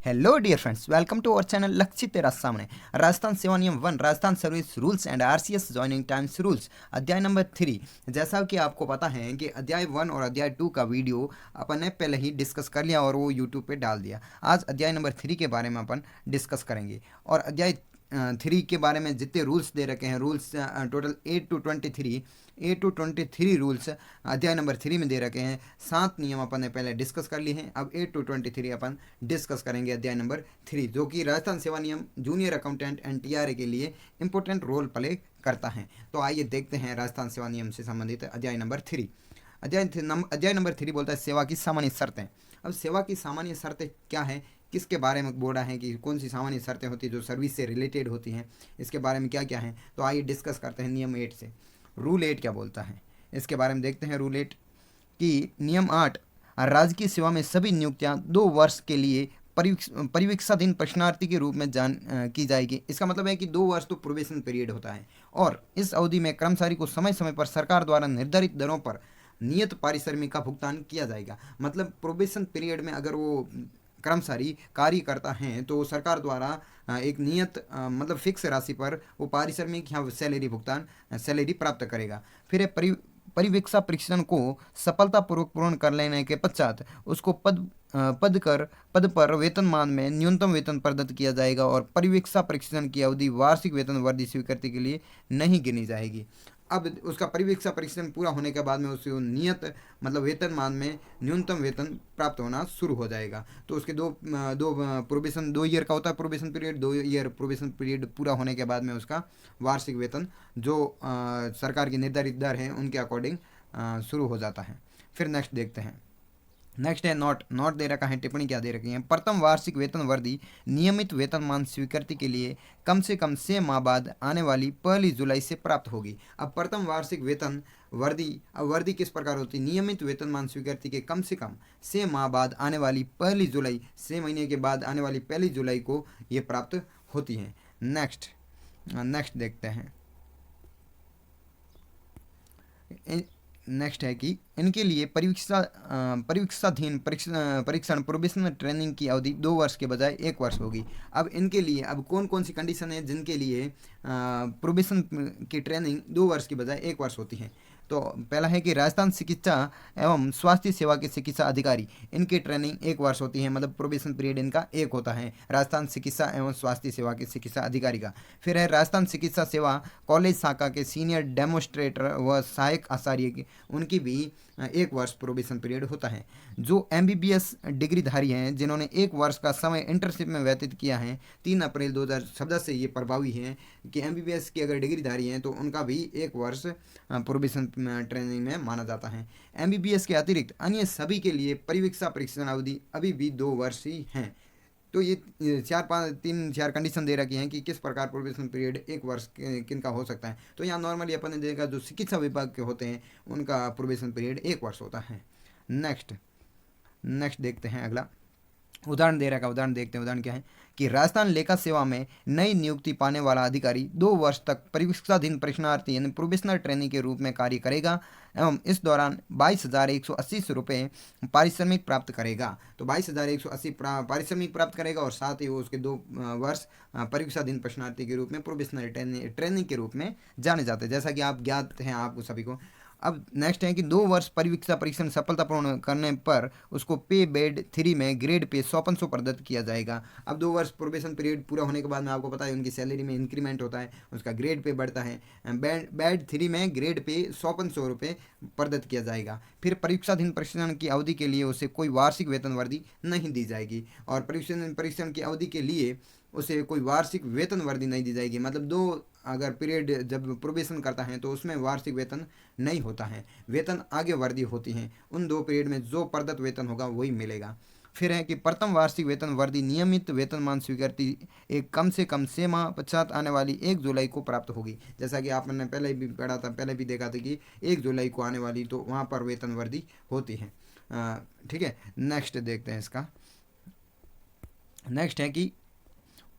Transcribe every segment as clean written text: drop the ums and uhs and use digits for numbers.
Hello dear friends, welcome to our channel लक्षित तेरा सामने। राजस्थान सेवा नियम 1, Rajasthan service rules and RCS joining times rules, अध्याय नंबर 3। जैसा कि आपको पता है कि अध्याय 1 और अध्याय 2 का वीडियो अपन ने पहले ही डिस्कस कर लिया और वो यूट्यूब पे डाल दिया। आज अध्याय नंबर 3 के बारे में अपन डिस्कस करेंगे। और अध्याय 3 के बारे में जितने रूल्स दे रखे हैं, रूल्स टोटल 8 to 23 रूल्स अध्याय नंबर 3 में दे रखे हैं। 7 नियम अपन ने पहले डिस्कस कर लिए हैं। अब 8 to 23 अपन डिस्कस करेंगे अध्याय नंबर 3, जो कि राजस्थान सेवा नियम जूनियर अकाउंटेंट एंड टीआरए के लिए इंपॉर्टेंट रोल प्ले करता है। तो आइए देखते हैं राजस्थान सेवा नियम से संबंधित अध्याय नंबर 3। अध्याय नंबर 3 बोलता है सेवा की सामान्य शर्तें। अब सेवा की सामान्य शर्तें क्या है, किसके बारे में बोला है कि कौन सी सामान्य शर्तें होती है जो सर्विस से रिलेटेड होती हैं, इसके बारे में क्या क्या है। तो आइए डिस्कस करते हैं नियम 8 से। रूल 8 क्या बोलता है इसके बारे में देखते हैं। रूल 8 की नियम 8, राजकीय सेवा में सभी नियुक्तियां 2 वर्ष के लिए परिवीक्षाधीन प्रश्नार्थी के रूप में की जाएगी। इसका मतलब है कि 2 वर्ष तो प्रोबेशन पीरियड होता है और इस अवधि में कर्मचारी को समय समय पर सरकार द्वारा निर्धारित दरों पर नियत पारिश्रमिक का भुगतान किया जाएगा। मतलब प्रोबेशन पीरियड में अगर वो कर्मचारी कार्य करता है तो सरकार द्वारा एक नियत मतलब फिक्स राशि पर वो पारिश्रमिक या सैलरी प्राप्त करेगा। फिर परिवीक्षा परीक्षण को सफलतापूर्वक पूर्ण कर लेने के पश्चात उसको पद पर वेतनमान में न्यूनतम वेतन प्रदत्त किया जाएगा और परिवीक्षा परीक्षण की अवधि वार्षिक वेतन वर्दी स्वीकृति के लिए नहीं गिनी जाएगी। अब उसका परिवीक्षा परीक्षण पूरा होने के बाद में उसे नियत मतलब वेतनमान में न्यूनतम वेतन प्राप्त होना शुरू हो जाएगा। तो उसके दो प्रोबेशन 2 ईयर का होता है probation period. 2 year probation period पूरा होने के बाद में उसका वार्षिक वेतन जो सरकार की निर्धारित दर है उनके अकॉर्डिंग शुरू हो जाता है। फिर नेक्स्ट देखते हैं। नेक्स्ट है नोट दे रखा है, टिप्पणी क्या दे रखी है। प्रथम वार्षिक वेतन वर्दी नियमित वेतनमान स्वीकृति के लिए कम से कम 6 माह बाद आने वाली 1 जुलाई से प्राप्त होगी। अब प्रथम वार्षिक वेतन वर्दी, अब वर्दी किस प्रकार होती है, नियमित वेतनमान स्वीकृति के कम से कम 6 माह बाद आने वाली 1 जुलाई, 6 महीने के बाद आने वाली 1 जुलाई को ये प्राप्त होती है। नेक्स्ट देखते हैं। नेक्स्ट है कि इनके लिए परीक्षाधीन परीक्षण प्रोबेशनल ट्रेनिंग की अवधि 2 वर्ष के बजाय 1 वर्ष होगी। अब इनके लिए अब कौन कौन सी कंडीशन है जिनके लिए प्रोबेशन की ट्रेनिंग 2 वर्ष की बजाय 1 वर्ष होती है। तो पहला है कि राजस्थान चिकित्सा एवं स्वास्थ्य सेवा के चिकित्सा अधिकारी, इनकी ट्रेनिंग 1 वर्ष होती है, मतलब प्रोबेशन पीरियड इनका 1 होता है राजस्थान चिकित्सा एवं स्वास्थ्य सेवा के चिकित्सा अधिकारी का। फिर है राजस्थान चिकित्सा सेवा कॉलेज शाखा के सीनियर डेमोस्ट्रेटर व सहायक आचार्य की, उनकी भी 1 वर्ष प्रोबेशन पीरियड होता है। जो एमबीबीएस डिग्रीधारी हैं जिन्होंने 1 वर्ष का समय इंटर्नशिप में व्यतीत किया है, 3 अप्रैल 2014 से ये प्रभावी है कि एमबीबीएस की अगर डिग्रीधारी हैं तो उनका भी 1 वर्ष प्रोबेशन ट्रेनिंग में माना जाता है। एमबीबीएस के अतिरिक्त अन्य सभी के लिए परिवीक्षा परीक्षण अवधि अभी भी 2 वर्ष ही हैं। तो ये 3-4 कंडीशन दे रखी हैं कि किस प्रकार प्रोबेशन पीरियड 1 वर्ष किन का हो सकता है। तो यहाँ नॉर्मली अपन ने देखा जो चिकित्सा विभाग के होते हैं उनका प्रोबेशन पीरियड 1 वर्ष होता है। नेक्स्ट देखते हैं अगला उदाहरण दे रखा है। उदाहरण देखते हैं। उदाहरण क्या है कि राजस्थान लेखा सेवा में नई नियुक्ति पाने वाला अधिकारी 2 वर्ष तक परिवीक्षाधीन प्रशिक्षणार्थी यानी प्रोबेशनल ट्रेनिंग के रूप में कार्य करेगा एवं इस दौरान 22,180 रुपये पारिश्रमिक प्राप्त करेगा। तो 22,180 पारिश्रमिक प्राप्त करेगा और साथ ही वो उसके 2 वर्ष परीक्षाधीन प्रशिक्षणार्थी के रूप में प्रोबेशनल ट्रेनिंग के रूप में जाने जाते हैं, जैसा कि आप ज्ञात हैं आपको सभी को। अब नेक्स्ट है कि 2 वर्ष परिवीक्षा परीक्षण सफलतापूर्ण करने पर उसको पे बेड 3 में ग्रेड पे 100% प्रदत्त किया जाएगा। अब 2 वर्ष प्रोबेशन पीरियड पूरा होने के बाद में आपको पता है उनकी सैलरी में इंक्रीमेंट होता है, उसका ग्रेड पे बढ़ता है। बेड 3 में ग्रेड पे 100 रुपये प्रदत्त किया जाएगा। फिर परीक्षाधीन प्रशिक्षण की अवधि के लिए उसे कोई वार्षिक वेतन वर्दी नहीं दी जाएगी और परीक्षण की अवधि के लिए उसे कोई वार्षिक वेतन वर्दी नहीं दी जाएगी। मतलब 2 अगर पीरियड जब प्रोबेशन करता है तो उसमें वार्षिक वेतन नहीं होता है, वेतन आगे वर्दी होती हैं। उन 2 पीरियड में जो प्रदत्त वेतन होगा वही मिलेगा। फिर है कि प्रथम वार्षिक वेतन वर्दी नियमित वेतनमान स्वीकृति एक कम से कम 6 माह पश्चात आने वाली 1 जुलाई को प्राप्त होगी। जैसा कि आपने पहले भी पढ़ा था, पहले भी देखा था कि 1 जुलाई को आने वाली तो वहाँ पर वेतन वर्दी होती है। ठीक है। नेक्स्ट देखते हैं इसका। नेक्स्ट है कि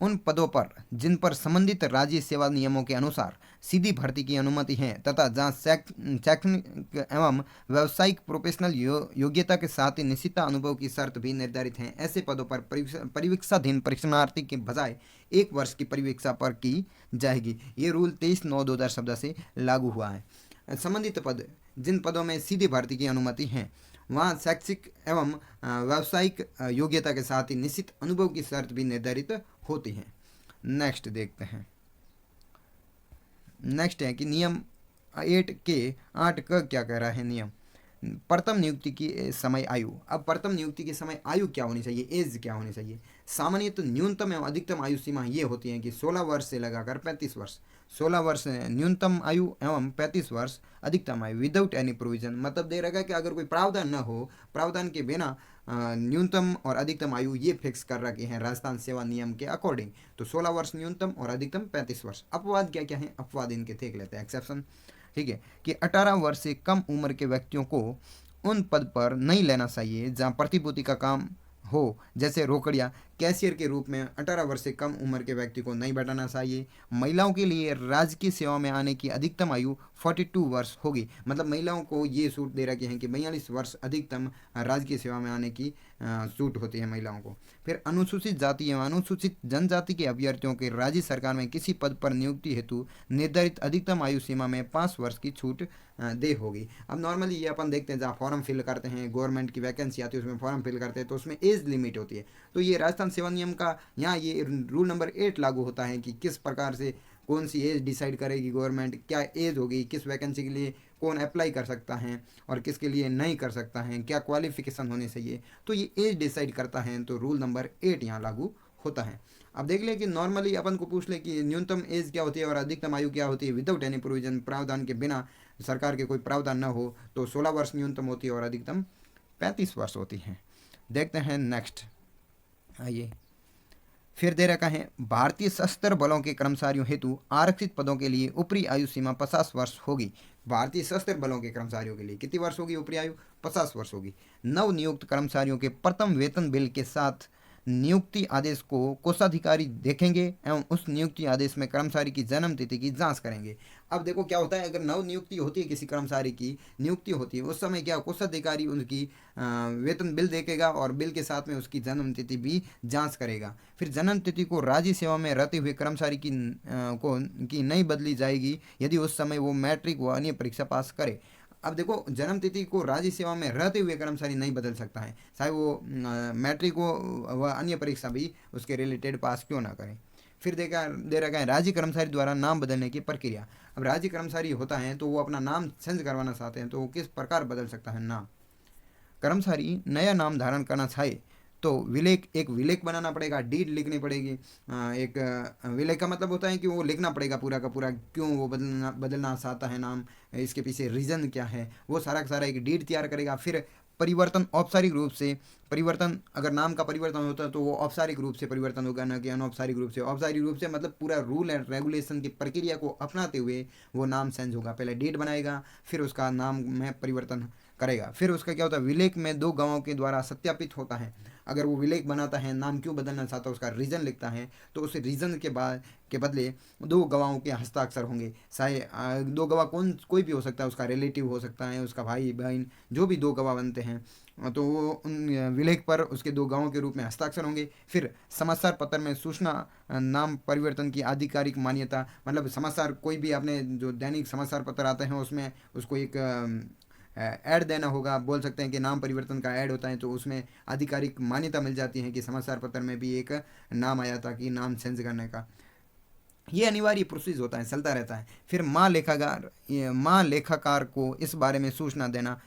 उन पदों पर जिन पर संबंधित राज्य सेवा नियमों के अनुसार सीधी भर्ती की अनुमति है तथा जहाँ शैक्षणिक एवं व्यावसायिक प्रोफेशनल योग्यता के साथ ही निश्चित अनुभव की शर्त भी निर्धारित हैं, ऐसे पदों पर परिवीक्षाधीन परीक्षणार्थी के बजाय 1 वर्ष की परिवीक्षा पर की जाएगी। ये रूल 23/9/2014 से लागू हुआ है। संबंधित पद जिन पदों में सीधी भर्ती की अनुमति है वहाँ शैक्षिक एवं व्यावसायिक योग्यता के साथ ही निश्चित अनुभव की शर्त भी निर्धारित होती है। नेक्स्ट देखते हैं। नेक्स्ट है कि नियम 8 के 8 क क्या कह रहा है नियम प्रथम नियुक्ति की समय आयु। अब प्रथम नियुक्ति की समय आयु क्या होनी चाहिए, एज क्या होनी चाहिए। सामान्य तो न्यूनतम एवं अधिकतम आयु सीमा ये होती है कि 16 वर्ष से लगाकर 35 वर्ष। 16 वर्ष न्यूनतम आयु एवं 35 वर्ष अधिकतम आयु विदाउट एनी प्रोविजन, मतलब दे रखा है कि अगर कोई प्रावधान न हो, प्रावधान के बिना न्यूनतम और अधिकतम आयु ये फिक्स कर रखी है राजस्थान सेवा नियम के अकॉर्डिंग। तो 16 वर्ष न्यूनतम और अधिकतम 35 वर्ष। अपवाद क्या क्या है, अपवाद इनके देख लेते हैं, एक्सेप्शन। ठीक है कि 18 वर्ष से कम उम्र के व्यक्तियों को उन पद पर नहीं लेना चाहिए जहां प्रतिभूति का काम हो, जैसे रोकड़िया कैशियर के रूप में 18 वर्ष से कम उम्र के व्यक्ति को नहीं बैठाना चाहिए। महिलाओं के लिए राजकीय सेवा में आने की अधिकतम आयु 42 वर्ष होगी, मतलब महिलाओं को ये छूट दे रखी है कि 42 वर्ष अधिकतम राजकीय सेवा में आने की छूट होती है महिलाओं को। फिर अनुसूचित जाति एवं अनुसूचित जनजाति के अभ्यर्थियों के राज्य सरकार में किसी पद पर नियुक्ति हेतु निर्धारित अधिकतम आयु सीमा में 5 वर्ष की छूट दे होगी। अब नॉर्मली ये अपन देखते हैं जहाँ फॉर्म फिल करते हैं, गवर्नमेंट की वैकेंसी आती है उसमें फॉर्म फिल करते हैं तो उसमें एज लिमिट होती है। तो ये राजस्थान सेवा नियम का यहाँ ये रूल नंबर 8 लागू होता है कि किस प्रकार से कौन सी एज डिसाइड करेगी गवर्नमेंट, क्या एज होगी, किस वैकेंसी के लिए कौन अप्लाई कर सकता है और किसके लिए नहीं कर सकता है, क्या क्वालिफिकेशन होनी चाहिए, तो ये एज डिसाइड करता है। तो रूल नंबर 8 यहाँ लागू होता है। अब देख ले कि नॉर्मली अपन को पूछ ले कि न्यूनतम एज क्या होती है और अधिकतम आयु क्या होती है विदाउट एनी प्रोविजन, प्रावधान के बिना, सरकार के कोई प्रावधान न हो, तो 16 वर्ष न्यूनतम होती है और अधिकतम 35 वर्ष होती है। देखते हैं नेक्स्ट। आइए फिर दे रखा है भारतीय सशस्त्र बलों के कर्मचारियों हेतु आरक्षित पदों के लिए ऊपरी आयु सीमा 50 वर्ष होगी। भारतीय सशस्त्र बलों के कर्मचारियों के लिए कितनी वर्ष होगी ऊपरी आयु, 50 वर्ष होगी। नव नियुक्त कर्मचारियों के प्रथम वेतन बिल के साथ नियुक्ति आदेश को कोषाधिकारी देखेंगे एवं उस नियुक्ति आदेश में कर्मचारी की जन्म तिथि की जांच करेंगे। अब देखो क्या होता है, अगर नव नियुक्ति होती है, किसी कर्मचारी की नियुक्ति होती है, उस समय क्या कोषाधिकारी उनकी वेतन बिल देखेगा और बिल के साथ में उसकी जन्म तिथि भी जांच करेगा। फिर जन्म तिथि को राज्य सेवा में रहते हुए कर्मचारी की नहीं बदली जाएगी यदि उस समय वो मैट्रिक व अन्य परीक्षा पास करे। अब देखो जन्म तिथि को राज्य सेवा में रहते हुए कर्मचारी नहीं बदल सकता है, चाहे वो मैट्रिक हो व अन्य परीक्षा भी उसके रिलेटेड पास क्यों ना करें। फिर दे रखा है राज्य कर्मचारी द्वारा नाम बदलने की प्रक्रिया। अब राज्य कर्मचारी होता है तो वो अपना नाम चेंज करवाना चाहते हैं तो वो किस प्रकार बदल सकता है नाम। कर्मचारी नया नाम धारण करना चाहे तो एक विलेख बनाना पड़ेगा, डीड लिखनी पड़ेगी। एक विलेख का मतलब होता है कि वो लिखना पड़ेगा पूरा का पूरा, क्यों वो बदलना चाहता है नाम, इसके पीछे रीज़न क्या है, वो सारा का सारा एक डीड तैयार करेगा। फिर परिवर्तन औपचारिक रूप से परिवर्तन, अगर नाम का परिवर्तन होता है तो वो औपचारिक रूप से परिवर्तन होगा, न कि अनौपचारिक रूप से। औपचारिक रूप से मतलब पूरा रूल एंड रेगुलेशन की प्रक्रिया को अपनाते हुए वो नाम चेंज होगा। पहले डेट बनाएगा फिर उसका नाम में परिवर्तन करेगा। फिर उसका क्या होता है, विलेख में 2 गवाहों के द्वारा सत्यापित होता है। अगर वो विलेख बनाता है, नाम क्यों बदलना चाहता है उसका रीज़न लिखता है, तो उस रीज़न के बदले 2 गवाहों के हस्ताक्षर होंगे। चाहे 2 गवाह कोई भी हो सकता है, उसका रिलेटिव हो सकता है, उसका भाई बहन, जो भी 2 गवाह बनते हैं, तो वो उन विलेख पर उसके 2 गवाहों के रूप में हस्ताक्षर होंगे। फिर समाचार पत्र में सूचना नाम परिवर्तन की आधिकारिक मान्यता, मतलब समाचार कोई भी आपने जो दैनिक समाचार पत्र आते हैं उसमें उसको एक ऐड देना होगा, बोल सकते हैं कि नाम परिवर्तन का ऐड होता है, तो उसमें आधिकारिक मान्यता मिल जाती है कि समाचार पत्र में भी एक नाम आया था कि नाम चेंज करने का। ये अनिवार्य प्रोसेस होता है, चलता रहता है। फिर माँ लेखाकार को इस बारे में सूचना देना।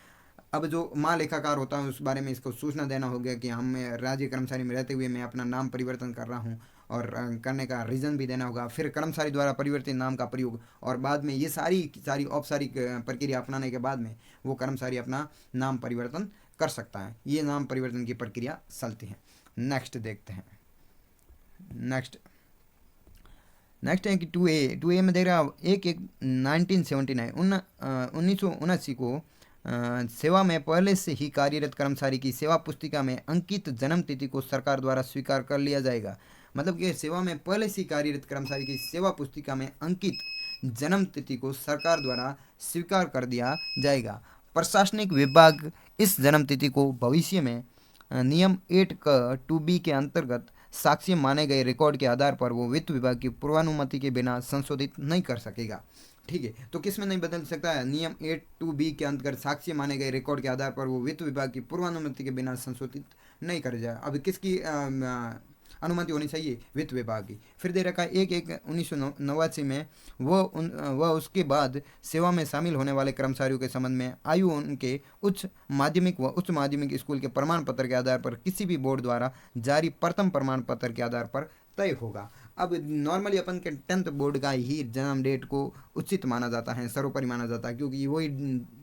अब जो माँ लेखाकार होता है उस बारे में इसको सूचना देना हो गया कि हम राज्य कर्मचारी में रहते हुए मैं अपना नाम परिवर्तन कर रहा हूँ और करने का रीज़न भी देना होगा। फिर कर्मचारी द्वारा परिवर्तित नाम का प्रयोग, और बाद में ये सारी औपचारिक प्रक्रिया अपनाने के बाद में वो कर्मचारी अपना नाम परिवर्तन कर सकता है। ये नाम परिवर्तन की प्रक्रिया चलती है। नेक्स्ट देखते हैं। नेक्स्ट है कि 2A में देख रहा 1979 1979 को सेवा में पहले से ही कार्यरत कर्मचारी की सेवा पुस्तिका में अंकित जन्म तिथि को सरकार द्वारा स्वीकार कर लिया जाएगा। मतलब कि सेवा में पहले से कार्यरत कर्मचारी की सेवा पुस्तिका में अंकित जन्म तिथि को सरकार द्वारा स्वीकार कर दिया जाएगा। प्रशासनिक विभाग इस जन्म तिथि को भविष्य में नियम 8 का 2B के अंतर्गत साक्ष्य माने गए रिकॉर्ड के आधार पर वो वित्त विभाग की पूर्वानुमति के बिना संशोधित नहीं कर सकेगा। ठीक है, तो किस में नहीं बदल सकता है? नियम 8(2)(b) के अंतर्गत साक्ष्य माने गए रिकॉर्ड के आधार पर वो वित्त विभाग की पूर्वानुमति के बिना संशोधित नहीं कर जाए। अब किसकी अनुमति होनी चाहिए? वित्त विभाग की। फिर दे रखा है 1/1/1989 में वह उसके बाद सेवा में शामिल होने वाले कर्मचारियों के संबंध में आयु उनके उच्च माध्यमिक व उच्च माध्यमिक स्कूल के प्रमाण पत्र के आधार पर किसी भी बोर्ड द्वारा जारी प्रथम प्रमाण पत्र के आधार पर तय होगा। अब नॉर्मली अपन के 10th बोर्ड का ही जन्म डेट को उचित माना जाता है, सर्वोपरि माना जाता है, क्योंकि वही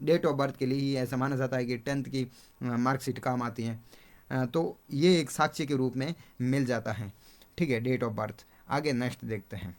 डेट ऑफ बर्थ के लिए ही ऐसा माना जाता है कि 10th की मार्कशीट काम आती है। तो ये एक साक्ष्य के रूप में मिल जाता है। ठीक है, डेट ऑफ बर्थ। आगे नेक्स्ट देखते हैं।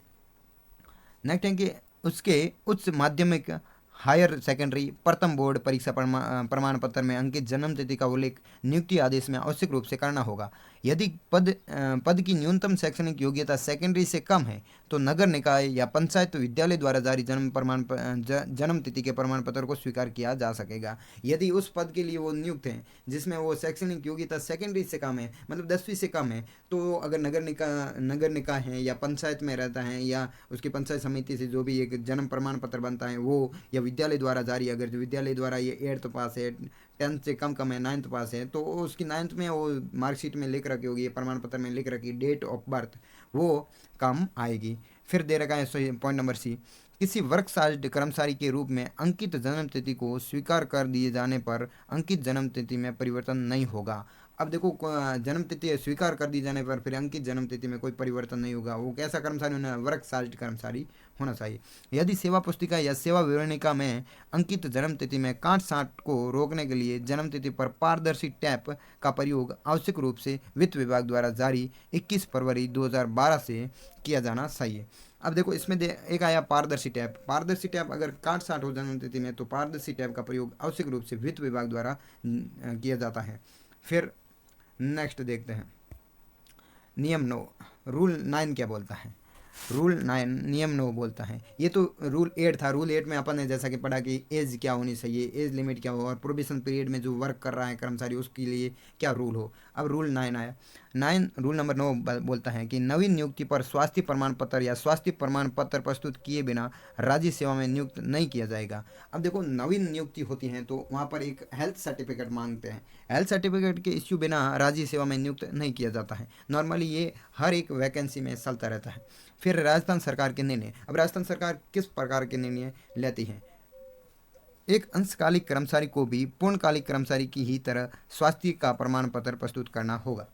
नेक्स्ट है कि उसके उच्च माध्यमिक हायर सेकेंडरी प्रथम बोर्ड परीक्षा प्रमाण पत्र में अंकित जन्म तिथि का उल्लेख नियुक्ति आदेश में आवश्यक रूप से करना होगा। यदि पद की न्यूनतम शैक्षणिक योग्यता सेकेंडरी से कम है तो नगर निकाय या पंचायत विद्यालय द्वारा जारी जन्म तिथि के प्रमाण पत्र को स्वीकार किया जा सकेगा। यदि उस पद के लिए वो नियुक्त हैं जिसमें वो शैक्षणिक योग्यता सेकेंडरी से कम है, मतलब 10वीं से कम है, तो अगर नगर निकाय है या पंचायत में रहता है या उसकी पंचायत समिति से जो भी एक जन्म प्रमाण पत्र बनता है वो, या विद्यालय द्वारा जारी, अगर जो विद्यालय द्वारा ये 8th पास है, 10th से कम है, 9th पास है, तो उसकी 9th में वो मार्कशीट में लिख रखी होगी, प्रमाण पत्र में लिख रखी डेट ऑफ बर्थ, वो काम आएगी। फिर दे रखा है पॉइंट नंबर सी, किसी वर्कशास्ट कर्मचारी के रूप में अंकित जन्म तिथि को स्वीकार कर दिए जाने पर अंकित जन्म तिथि में परिवर्तन नहीं होगा। अब देखो, जन्म तिथि स्वीकार कर दी जाने पर फिर अंकित जन्म तिथि में कोई परिवर्तन नहीं होगा। वो कैसा कर्मचारी होना? वर्कशास्ट कर्मचारी होना चाहिए। यदि सेवा पुस्तिका या सेवा विवरणिका में अंकित जन्म तिथि में काट छांट को रोकने के लिए जन्म तिथि पर पारदर्शी टैप का प्रयोग आवश्यक रूप से वित्त विभाग द्वारा जारी 21 फरवरी 2012 से किया जाना चाहिए। अब देखो, इसमें एक आया पारदर्शी टैप। पारदर्शी टैप अगर काट छांट हो जन्म तिथि में तो पारदर्शी टैप का प्रयोग आवश्यक रूप से वित्त विभाग द्वारा किया जाता है। फिर नेक्स्ट देखते हैं नियम 9, रूल 9 क्या बोलता है? रूल 9 नियम 9 बोलता है। ये तो रूल 8 था। रूल 8 में अपन ने जैसा कि पढ़ा कि एज क्या होनी चाहिए, एज लिमिट क्या हो, और प्रोबेशन पीरियड में जो वर्क कर रहा है कर्मचारी उसके लिए क्या रूल हो। अब रूल 9 आया। रूल नंबर 9 बोलता है कि नवीन नियुक्ति पर स्वास्थ्य प्रमाण पत्र या स्वास्थ्य प्रमाण पत्र प्रस्तुत किए बिना राज्य सेवा में नियुक्त नहीं किया जाएगा। अब देखो, नवीन नियुक्ति होती है तो वहाँ पर एक हेल्थ सर्टिफिकेट मांगते हैं। हेल्थ सर्टिफिकेट के इश्यू बिना राज्य सेवा में नियुक्त नहीं किया जाता है। नॉर्मली ये हर एक वैकेंसी में चलता रहता है। फिर राजस्थान सरकार के निर्णय। अब राजस्थान सरकार किस प्रकार के निर्णय लेती है? एक अंशकालिक कर्मचारी को भी पूर्णकालिक कर्मचारी की ही तरह स्वास्थ्य का प्रमाण पत्र प्रस्तुत करना होगा।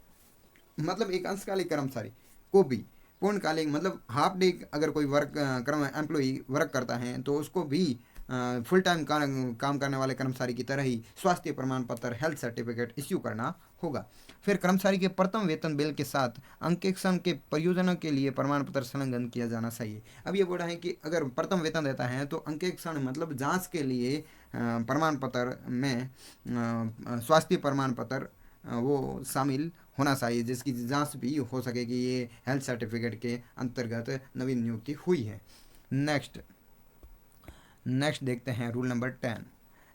मतलब एक अंशकालिक कर्मचारी को भी पूर्णकालिक, मतलब हाफ डे अगर कोई एम्प्लॉई वर्क करता है तो उसको भी फुल टाइम काम करने वाले कर्मचारी की तरह ही स्वास्थ्य प्रमाण पत्र, हेल्थ सर्टिफिकेट इश्यू करना होगा। फिर कर्मचारी के प्रथम वेतन बिल के साथ अंकेक्षण के प्रयोजनों के लिए प्रमाण पत्र संलग्न किया जाना चाहिए। अब ये बोल रहा है कि अगर प्रथम वेतन देता है तो अंकेक्षण मतलब जांच के लिए प्रमाण पत्र में स्वास्थ्य प्रमाण पत्र वो शामिल होना चाहिए, जिसकी जांच भी हो सके कि ये हेल्थ सर्टिफिकेट के अंतर्गत नवीन नियुक्ति हुई है। नेक्स्ट देखते हैं रूल नंबर 10।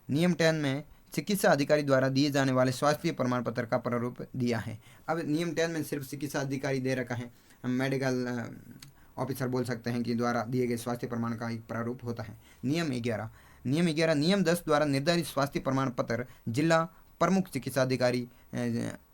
नियम 10 में चिकित्सा अधिकारी द्वारा दिए जाने वाले स्वास्थ्य प्रमाण पत्र का प्रारूप दिया है। अब नियम 10 में सिर्फ चिकित्सा अधिकारी दे रखा है, मेडिकल ऑफिसर बोल सकते हैं कि द्वारा दिए गए स्वास्थ्य प्रमाण का एक प्रारूप होता है। नियम 11। नियम 10 द्वारा निर्धारित स्वास्थ्य प्रमाण पत्र जिला प्रमुख चिकित्सा अधिकारी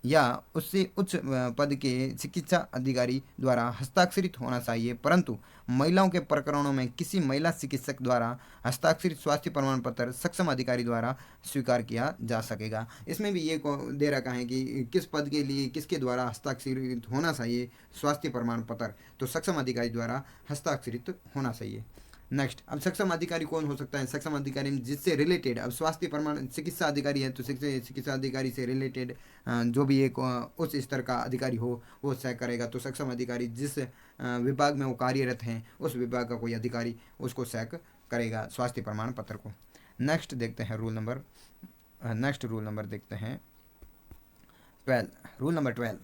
या उससे उच्च पद के चिकित्सा अधिकारी द्वारा हस्ताक्षरित होना चाहिए, परंतु महिलाओं के प्रकरणों में किसी महिला चिकित्सक द्वारा हस्ताक्षरित स्वास्थ्य प्रमाण पत्र सक्षम अधिकारी द्वारा स्वीकार किया जा सकेगा। इसमें भी ये दे रखा है कि किस पद के लिए किसके द्वारा हस्ताक्षरित होना चाहिए स्वास्थ्य प्रमाण पत्र, तो सक्षम अधिकारी द्वारा हस्ताक्षरित होना चाहिए। नेक्स्ट, अब सक्षम अधिकारी कौन हो सकता है? सक्षम अधिकारी जिससे रिलेटेड, अब स्वास्थ्य प्रमाण चिकित्सा अधिकारी है तो चिकित्सा अधिकारी से रिलेटेड जो भी एक उच्च स्तर का अधिकारी हो वो तय करेगा। तो सक्षम अधिकारी जिस विभाग में वो कार्यरत हैं उस विभाग का कोई अधिकारी उसको तय करेगा स्वास्थ्य प्रमाण पत्र को। नेक्स्ट देखते हैं रूल नंबर देखते हैं 12। रूल नंबर 12,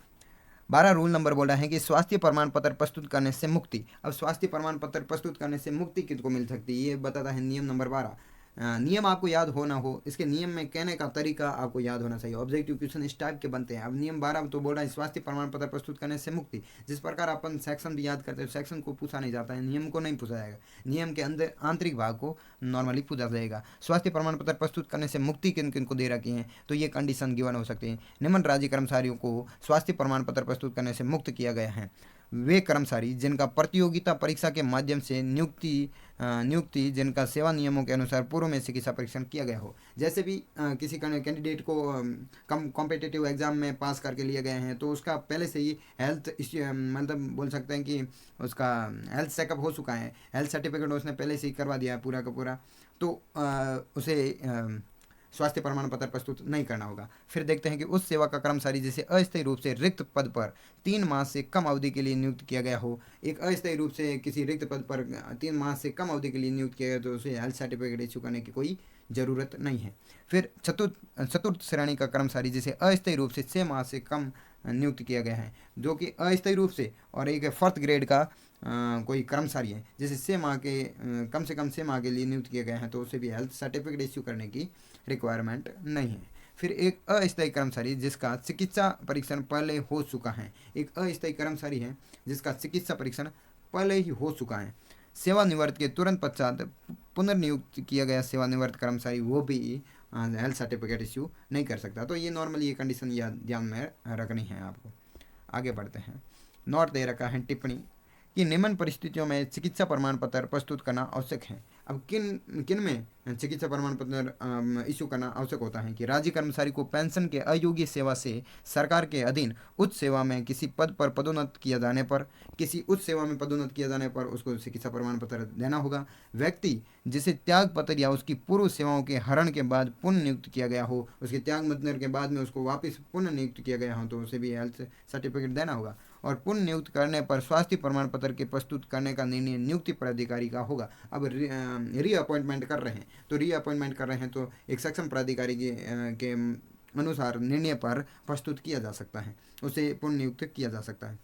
12 रूल नंबर बोल रहा है कि स्वास्थ्य प्रमाण पत्र प्रस्तुत करने से मुक्ति। अब स्वास्थ्य प्रमाण पत्र प्रस्तुत करने से मुक्ति किसको मिल सकती है, ये बताता है नियम नंबर 12। नियम आपको याद हो ना हो, इसके नियम में कहने का तरीका आपको याद होना चाहिए। ऑब्जेक्टिव क्वेश्चन इस टाइप के बनते हैं। अब नियम 12 तो बोल रहा है स्वास्थ्य प्रमाण पत्र प्रस्तुत करने से मुक्ति। जिस प्रकार अपन सेक्शन भी याद करते हैं, सेक्शन को पूछा नहीं जाता है, नियम को नहीं पूछा जाएगा। नियम के अंदर आंतरिक भाग को नॉर्मली पूछा जाएगा। स्वास्थ्य प्रमाण पत्र प्रस्तुत करने से मुक्ति किन किन को दे रखी है, तो ये कंडीशन गिवन हो सकती है। निम्न राज्य कर्मचारियों को स्वास्थ्य प्रमाण पत्र प्रस्तुत करने से मुक्त किया गया है वे कर्मचारी जिनका प्रतियोगिता परीक्षा के माध्यम से नियुक्ति जिनका सेवा नियमों के अनुसार पूर्व में चिकित्सा परीक्षण किया गया हो। जैसे भी किसी कैंडिडेट को कम कॉम्पिटिटिव एग्जाम में पास करके लिए गए हैं, तो उसका पहले से ही हेल्थ मतलब बोल सकते हैं कि उसका हेल्थ चेकअप हो चुका है, हेल्थ सर्टिफिकेट उसने पहले से ही करवा दिया है पूरा का पूरा, तो उसे स्वास्थ्य प्रमाण पत्र प्रस्तुत नहीं करना होगा। फिर देखते हैं कि उस सेवा का कर्मचारी जिसे अस्थायी रूप से रिक्त पद पर 3 माह से कम अवधि के लिए नियुक्त किया गया हो। एक अस्थायी रूप से किसी रिक्त पद पर 3 माह से कम अवधि के लिए नियुक्त किया गया, तो उसे हेल्थ सर्टिफिकेट इशू करने की कोई ज़रूरत नहीं है। फिर चतुर्थ श्रेणी का कर्मचारी जिसे अस्थायी रूप से 6 माह से कम नियुक्त किया गया है, जो कि अस्थायी रूप से, और एक 4th ग्रेड का कोई कर्मचारी है जिसे 6 माह के कम से कम 6 माह के लिए नियुक्त किया गया है, तो उसे भी हेल्थ सर्टिफिकेट इश्यू करने की रिक्वायरमेंट नहीं है। फिर एक अस्थायी कर्मचारी जिसका चिकित्सा परीक्षण पहले हो चुका है। एक अस्थायी कर्मचारी है जिसका चिकित्सा परीक्षण पहले ही हो चुका है। सेवानिवृत्त के तुरंत पश्चात पुनर्नियुक्त किया गया सेवानिवृत्त कर्मचारी वो भी हेल्थ सर्टिफिकेट इश्यू नहीं कर सकता। तो ये नॉर्मली ये कंडीशन ध्यान में रखनी है आपको। आगे बढ़ते हैं। नोट दे रखा है टिप्पणी कि निम्न परिस्थितियों में चिकित्सा प्रमाण पत्र प्रस्तुत करना आवश्यक है। अब किन में चिकित्सा प्रमाण पत्र इशू करना आवश्यक होता है कि राज्य कर्मचारी को पेंशन के अयोग्य सेवा से सरकार के अधीन उच्च सेवा में किसी पद पर पदोन्नत किया जाने पर, किसी उच्च सेवा में पदोन्नत किया जाने पर उसको चिकित्सा प्रमाण पत्र देना होगा। व्यक्ति जिसे त्याग पत्र या उसकी पूर्व सेवाओं के हरण के बाद पुनः नियुक्त किया गया हो, उसके त्याग पत्र के बाद में उसको वापस पुनः नियुक्त किया गया हो, तो उसे भी हेल्थ सर्टिफिकेट देना होगा। और पुनः नियुक्त करने पर स्वास्थ्य प्रमाण पत्र के प्रस्तुत करने का निर्णय नियुक्ति प्राधिकारी का होगा। अब रीअपॉइंटमेंट कर रहे हैं, तो रीअपॉइंटमेंट कर रहे हैं तो एक सक्षम प्राधिकारी के अनुसार निर्णय पर प्रस्तुत किया जा सकता है, उसे पुनः नियुक्त किया जा सकता है।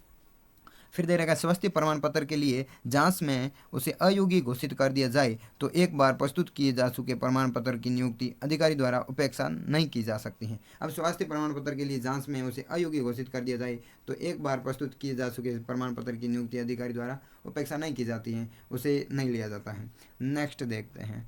फिर दे रहेगा स्वास्थ्य प्रमाण पत्र के लिए जांच में उसे अयोग्य घोषित कर दिया जाए तो एक बार प्रस्तुत किए जा चुके प्रमाण पत्र की नियुक्ति अधिकारी द्वारा उपेक्षा नहीं की जा सकती है। अब स्वास्थ्य प्रमाण पत्र के लिए जांच में उसे अयोग्य घोषित कर दिया जाए तो एक बार प्रस्तुत किए जा चुके प्रमाण पत्र की नियुक्ति अधिकारी द्वारा उपेक्षा नहीं की जाती है, उसे नहीं लिया जाता है। नेक्स्ट देखते हैं।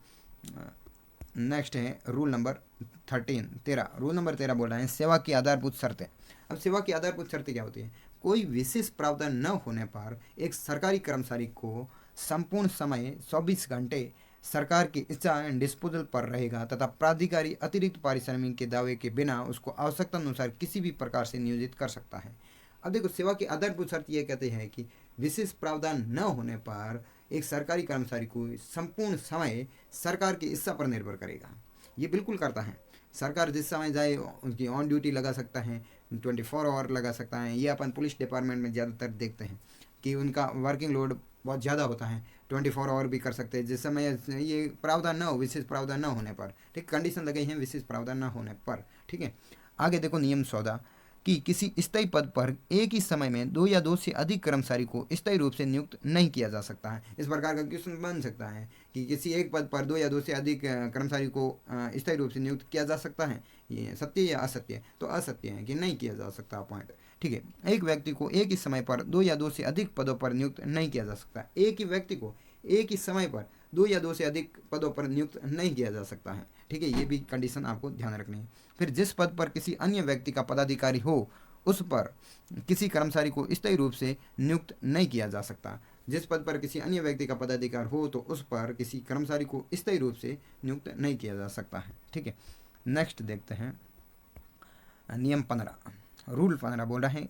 नेक्स्ट है रूल नंबर 13। रूल नंबर 13 बोल रहा है सेवा की आधारभूत शर्तें। अब सेवा की आधारभूत शर्तें क्या होती है? कोई विशेष प्रावधान न होने पर एक सरकारी कर्मचारी को संपूर्ण समय 24 घंटे सरकार की इच्छा एंड डिस्पोजल पर रहेगा तथा प्राधिकारी अतिरिक्त पारिश्रमिक के दावे के बिना उसको आवश्यकता अनुसार किसी भी प्रकार से नियोजित कर सकता है। अब देखो, सेवा की आधारभूत शर्त ये कहते हैं कि विशेष प्रावधान न होने पर एक सरकारी कर्मचारी को संपूर्ण समय सरकार की इच्छा पर निर्भर करेगा। ये बिल्कुल करता है। सरकार जिस समय जाए उनकी ऑन ड्यूटी लगा सकता है, 24 आवर लगा सकता है। ये अपन पुलिस डिपार्टमेंट में ज़्यादातर देखते हैं कि उनका वर्किंग लोड बहुत ज़्यादा होता है, 24 आवर भी कर सकते हैं जिस समय ये प्रावधान न हो, विशेष प्रावधान न होने पर। ठीक, कंडीशन लगे हैं विशेष प्रावधान न होने पर। ठीक है, आगे देखो नियम 14 कि किसी स्थायी पद पर एक ही समय में 2 या 2 से अधिक कर्मचारी को स्थायी रूप से नियुक्त नहीं किया जा सकता है। इस प्रकार का क्वेश्चन बन सकता है कि किसी एक पद पर 2 या 2 से अधिक कर्मचारी को स्थायी रूप से नियुक्त किया जा सकता है। ये सत्य या असत्य? तो असत्य है कि नहीं किया जा सकता पॉइंट। ठीक है, एक व्यक्ति को एक ही समय पर 2 या 2 से अधिक पदों पर नियुक्त नहीं किया जा सकता। एक ही व्यक्ति को एक ही समय पर 2 या 2 से अधिक पदों पर नियुक्त नहीं किया जा सकता है। ठीक है, ये भी कंडीशन आपको ध्यान रखनी है। फिर जिस पद पर किसी अन्य व्यक्ति का पदाधिकारी हो उस पर किसी कर्मचारी को स्थायी रूप से नियुक्त नहीं किया जा सकता। जिस पद पर किसी अन्य व्यक्ति का पदाधिकार हो तो उस पर किसी कर्मचारी को स्थायी रूप से नियुक्त नहीं किया जा सकता है। ठीक है, नेक्स्ट देखते हैं नियम 15। रूल 15 बोल रहा है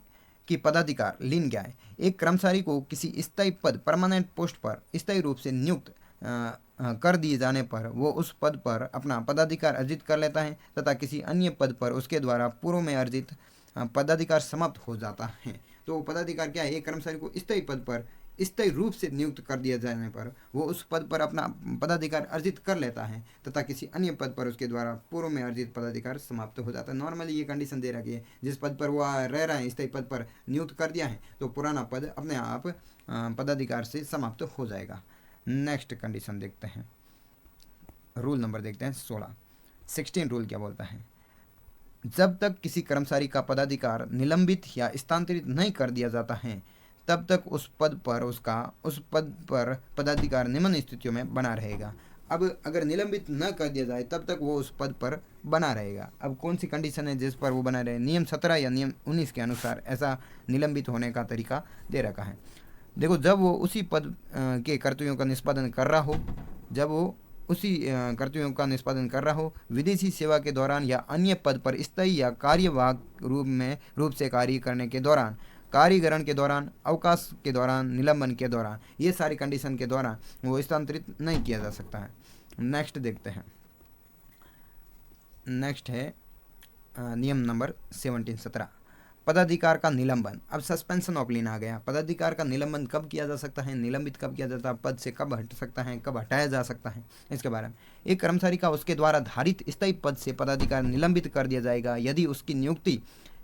कि पदाधिकार लीन क्या है? एक कर्मचारी को किसी स्थायी पद परमानेंट पोस्ट पर स्थायी रूप से नियुक्त कर दिए जाने पर वो उस पद पर अपना पदाधिकार अर्जित कर लेता है तथा किसी अन्य पद पर उसके द्वारा पूर्व में अर्जित पदाधिकार समाप्त हो जाता है। तो पदाधिकार क्या है? एक कर्मचारी को स्थायी पद पर स्थायी रूप से नियुक्त कर दिया जाने पर वो उस पद पर अपना पदाधिकार अर्जित कर लेता है तथा किसी अन्य पद पर उसके द्वारा पूर्व में अर्जित पदाधिकार समाप्त हो जाता है। नॉर्मली ये कंडीशन दे रखी है, जिस पद पर वो रह रहा है स्थायी पद पर नियुक्त कर दिया है तो पुराना पद अपने आप पदाधिकार से समाप्त हो जाएगा। नेक्स्ट कंडीशन देखते हैं, रूल नंबर देखते हैं 16 रूल क्या बोलता है। जब तक किसी कर्मचारी का पदाधिकार निलंबित या स्थानांतरित नहीं कर दिया जाता है तब तक उस पद पर पदाधिकार निम्न स्थितियों में बना रहेगा। अब अगर निलंबित न कर दिया जाए तब तक वो उस पद पर बना रहेगा। अब कौन सी कंडीशन है जिस पर वो बना रहे? नियम 17 या नियम 19 के अनुसार ऐसा निलंबित होने का तरीका दे रखा है। देखो, जब वो उसी पद के कर्तव्यों का निष्पादन कर रहा हो, विदेशी सेवा के दौरान या अन्य पद पर स्थायी या कार्यवाहक रूप से कार्य करने के दौरान, कार्यग्रहण के दौरान, अवकाश के दौरान, निलंबन के दौरान, ये सारी कंडीशन के दौरान वो स्थानांतरित नहीं किया जा सकता है। नेक्स्ट देखते हैं, नेक्स्ट है नियम नंबर 17 पदाधिकार का निलंबन। अब सस्पेंशन ऑफ लीन आ गया। पदाधिकार का निलंबन कब किया जा सकता है, निलंबित कब किया जाता है, पद से कब हट सकता है, कब हटाया जा सकता है, इसके बारे में। एक कर्मचारी का उसके द्वारा धारित स्थायी पद से पदाधिकार निलंबित कर दिया जाएगा यदि उसकी नियुक्ति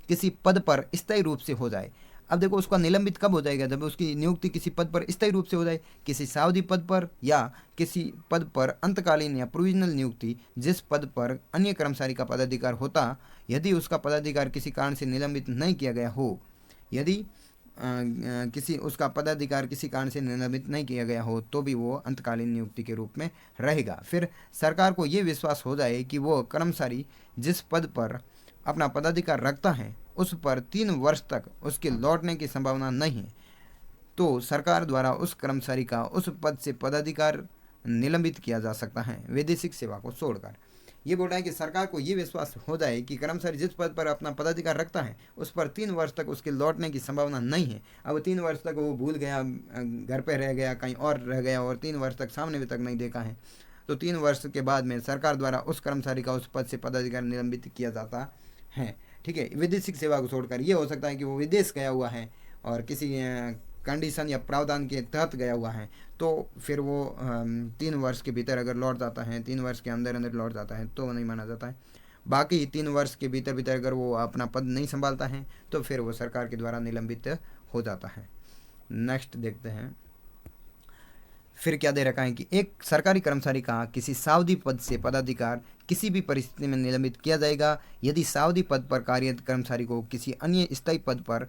किसी पद पर स्थायी रूप से हो जाए। अब देखो, उसका निलंबित कब हो जाएगा? जब उसकी नियुक्ति किसी पद पर स्थायी रूप से हो जाए, किसी सावधि पद पर या किसी पद पर अंतकालीन या प्रोविजनल नियुक्ति, जिस पद पर अन्य कर्मचारी का पदाधिकार होता, यदि उसका पदाधिकार किसी कारण से निलंबित नहीं किया गया हो, उसका पदाधिकार किसी कारण से निलंबित नहीं किया गया हो तो भी वो अंतकालीन नियुक्ति के रूप में रहेगा। फिर सरकार को ये विश्वास हो जाए कि वो कर्मचारी जिस पद पर अपना पदाधिकार रखता है उस पर 3 वर्ष तक उसके लौटने की संभावना नहीं है, तो सरकार द्वारा उस कर्मचारी का उस पद से पदाधिकार निलंबित किया जा सकता है, वैदेशिक सेवा को छोड़कर। ये बोल रहा है कि सरकार को ये विश्वास हो जाए कि कर्मचारी जिस पद पर अपना पदाधिकार रखता है उस पर 3 वर्ष तक उसके लौटने की संभावना नहीं है। अब 3 वर्ष तक वो भूल गया, घर पे रह गया, कहीं और रह गया और 3 वर्ष तक सामने भी तक नहीं देखा है, तो 3 वर्ष के बाद में सरकार द्वारा उस कर्मचारी का उस पद से पदाधिकार निलंबित किया जाता है। ठीक है, विदेशिक सेवा को छोड़कर। ये हो सकता है कि वो विदेश गया हुआ है और किसी कंडीशन या प्रावधान के तहत गया हुआ है, तो फिर वो 3 वर्ष के भीतर अगर लौट जाता है, 3 वर्ष के अंदर लौट जाता है तो नहीं माना जाता है। बाकी 3 वर्ष के भीतर अगर वो अपना पद नहीं संभालता है तो फिर वो सरकार के द्वारा निलंबित हो जाता है। नेक्स्ट देखते हैं, फिर क्या दे रखा है कि एक सरकारी कर्मचारी का किसी सावधि पद से पदाधिकार किसी भी परिस्थिति में निलंबित किया जाएगा यदि सावधि पद पर कार्यरत कर्मचारी को किसी अन्य स्थायी पद पर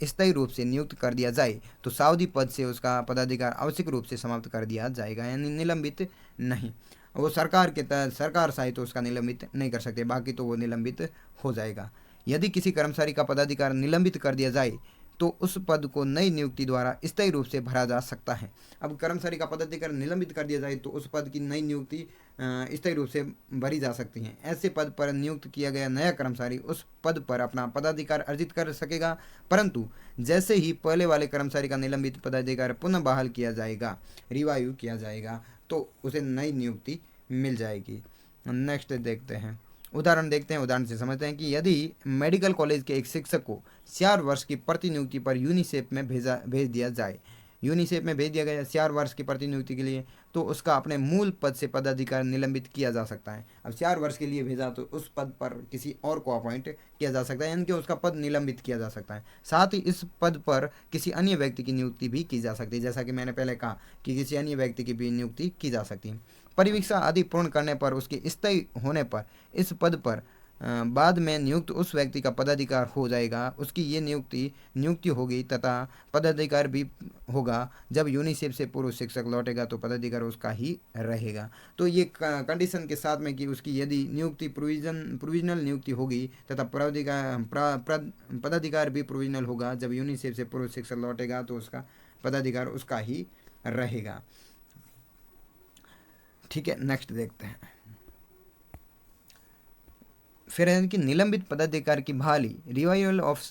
स्थायी रूप से नियुक्त कर दिया जाए तो सावधि पद से उसका पदाधिकार आवश्यक रूप से समाप्त कर दिया जाएगा, यानी निलंबित नहीं। वो सरकार के तहत सरकार चाहे तो उसका निलंबित नहीं कर सकते, बाकी तो वो निलंबित हो जाएगा। यदि किसी कर्मचारी का पदाधिकार निलंबित कर दिया जाए तो उस पद को नई नियुक्ति द्वारा स्थायी रूप से भरा जा सकता है। अब कर्मचारी का पदाधिकार निलंबित कर दिया जाए तो उस पद की नई नियुक्ति स्थायी रूप से भरी जा सकती है। ऐसे पद पर नियुक्त किया गया नया कर्मचारी उस पद पर अपना पदाधिकार अर्जित कर सकेगा, परंतु जैसे ही पहले वाले कर्मचारी का निलंबित पदाधिकार पुनः बहाल किया जाएगा, रिवाइव किया जाएगा, तो उसे नई नियुक्ति मिल जाएगी। नेक्स्ट देखते हैं, उदाहरण देखते हैं। उदाहरण से समझते हैं कि यदि मेडिकल कॉलेज के एक शिक्षक को 4 वर्ष की प्रतिनियुक्ति पर यूनिसेफ में भेज दिया जाए, यूनिसेफ में भेज दिया गया 4 वर्ष की प्रतिनियुक्ति के लिए, तो उसका अपने मूल पद से पदाधिकार निलंबित किया जा सकता है। अब 4 वर्ष के लिए भेजा तो उस पद पर किसी और को अपॉइंट किया जा सकता है, यानी कि उसका पद निलंबित किया जा सकता है। साथ ही इस पद पर किसी अन्य व्यक्ति की नियुक्ति भी की जा सकती है, जैसा कि मैंने पहले कहा कि किसी अन्य व्यक्ति की भी नियुक्ति की जा सकती है। परिवीक्षा आदि पूर्ण करने पर उसके स्थायी होने पर इस पद पर बाद में नियुक्त उस व्यक्ति का पदाधिकार हो जाएगा, उसकी ये नियुक्ति होगी तथा पदाधिकार भी होगा। जब यूनिसेफ से पूर्व शिक्षक लौटेगा तो पदाधिकार उसका ही रहेगा। तो ये कंडीशन के साथ में कि उसकी यदि नियुक्ति प्रोविजनल नियुक्ति होगी तथा पदाधिकार भी प्रोविजनल होगा, जब यूनिसेफ से पूर्व शिक्षक लौटेगा तो उसका पदाधिकार उसका ही रहेगा। ठीक है, नेक्स्ट देखते हैं। फिर है कि निलंबित पदाधिकार की बहाली, रिवाइवल ऑफ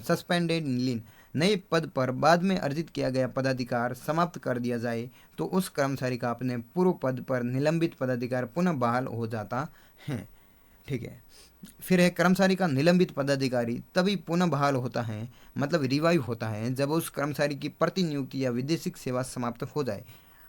सस्पेंडेड लीन। नए पद पर बाद में अर्जित किया गया पदाधिकार समाप्त कर दिया जाए तो उस कर्मचारी का अपने पूर्व पद पर निलंबित पदाधिकार पुनः बहाल हो जाता है। ठीक है, फिर है कर्मचारी का निलंबित पदाधिकारी तभी पुनः बहाल होता है, मतलब रिवाइव होता है, जब उस कर्मचारी की प्रतिनियुक्ति या विदेशिक सेवा समाप्त हो जाए।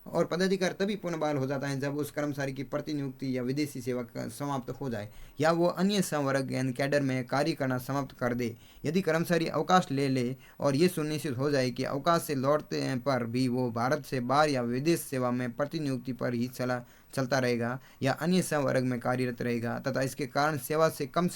और पदाधिकार तभी पुनः बहाल हो जाता है जब उस कर्मचारी की प्रतिनियुक्ति या विदेशी सेवा समाप्त हो जाए या वो अन्य संवर्ग यानी कैडर में कार्य करना समाप्त कर दे। यदि कर्मचारी अवकाश ले ले और ये सुनिश्चित हो जाए कि अवकाश से लौटने पर भी वो भारत से बाहर या विदेश सेवा में प्रतिनियुक्ति पर ही चलता रहेगा या अन्य संवर्ग में कार्यरत रहेगा तथा इसके कारण सेवा से कम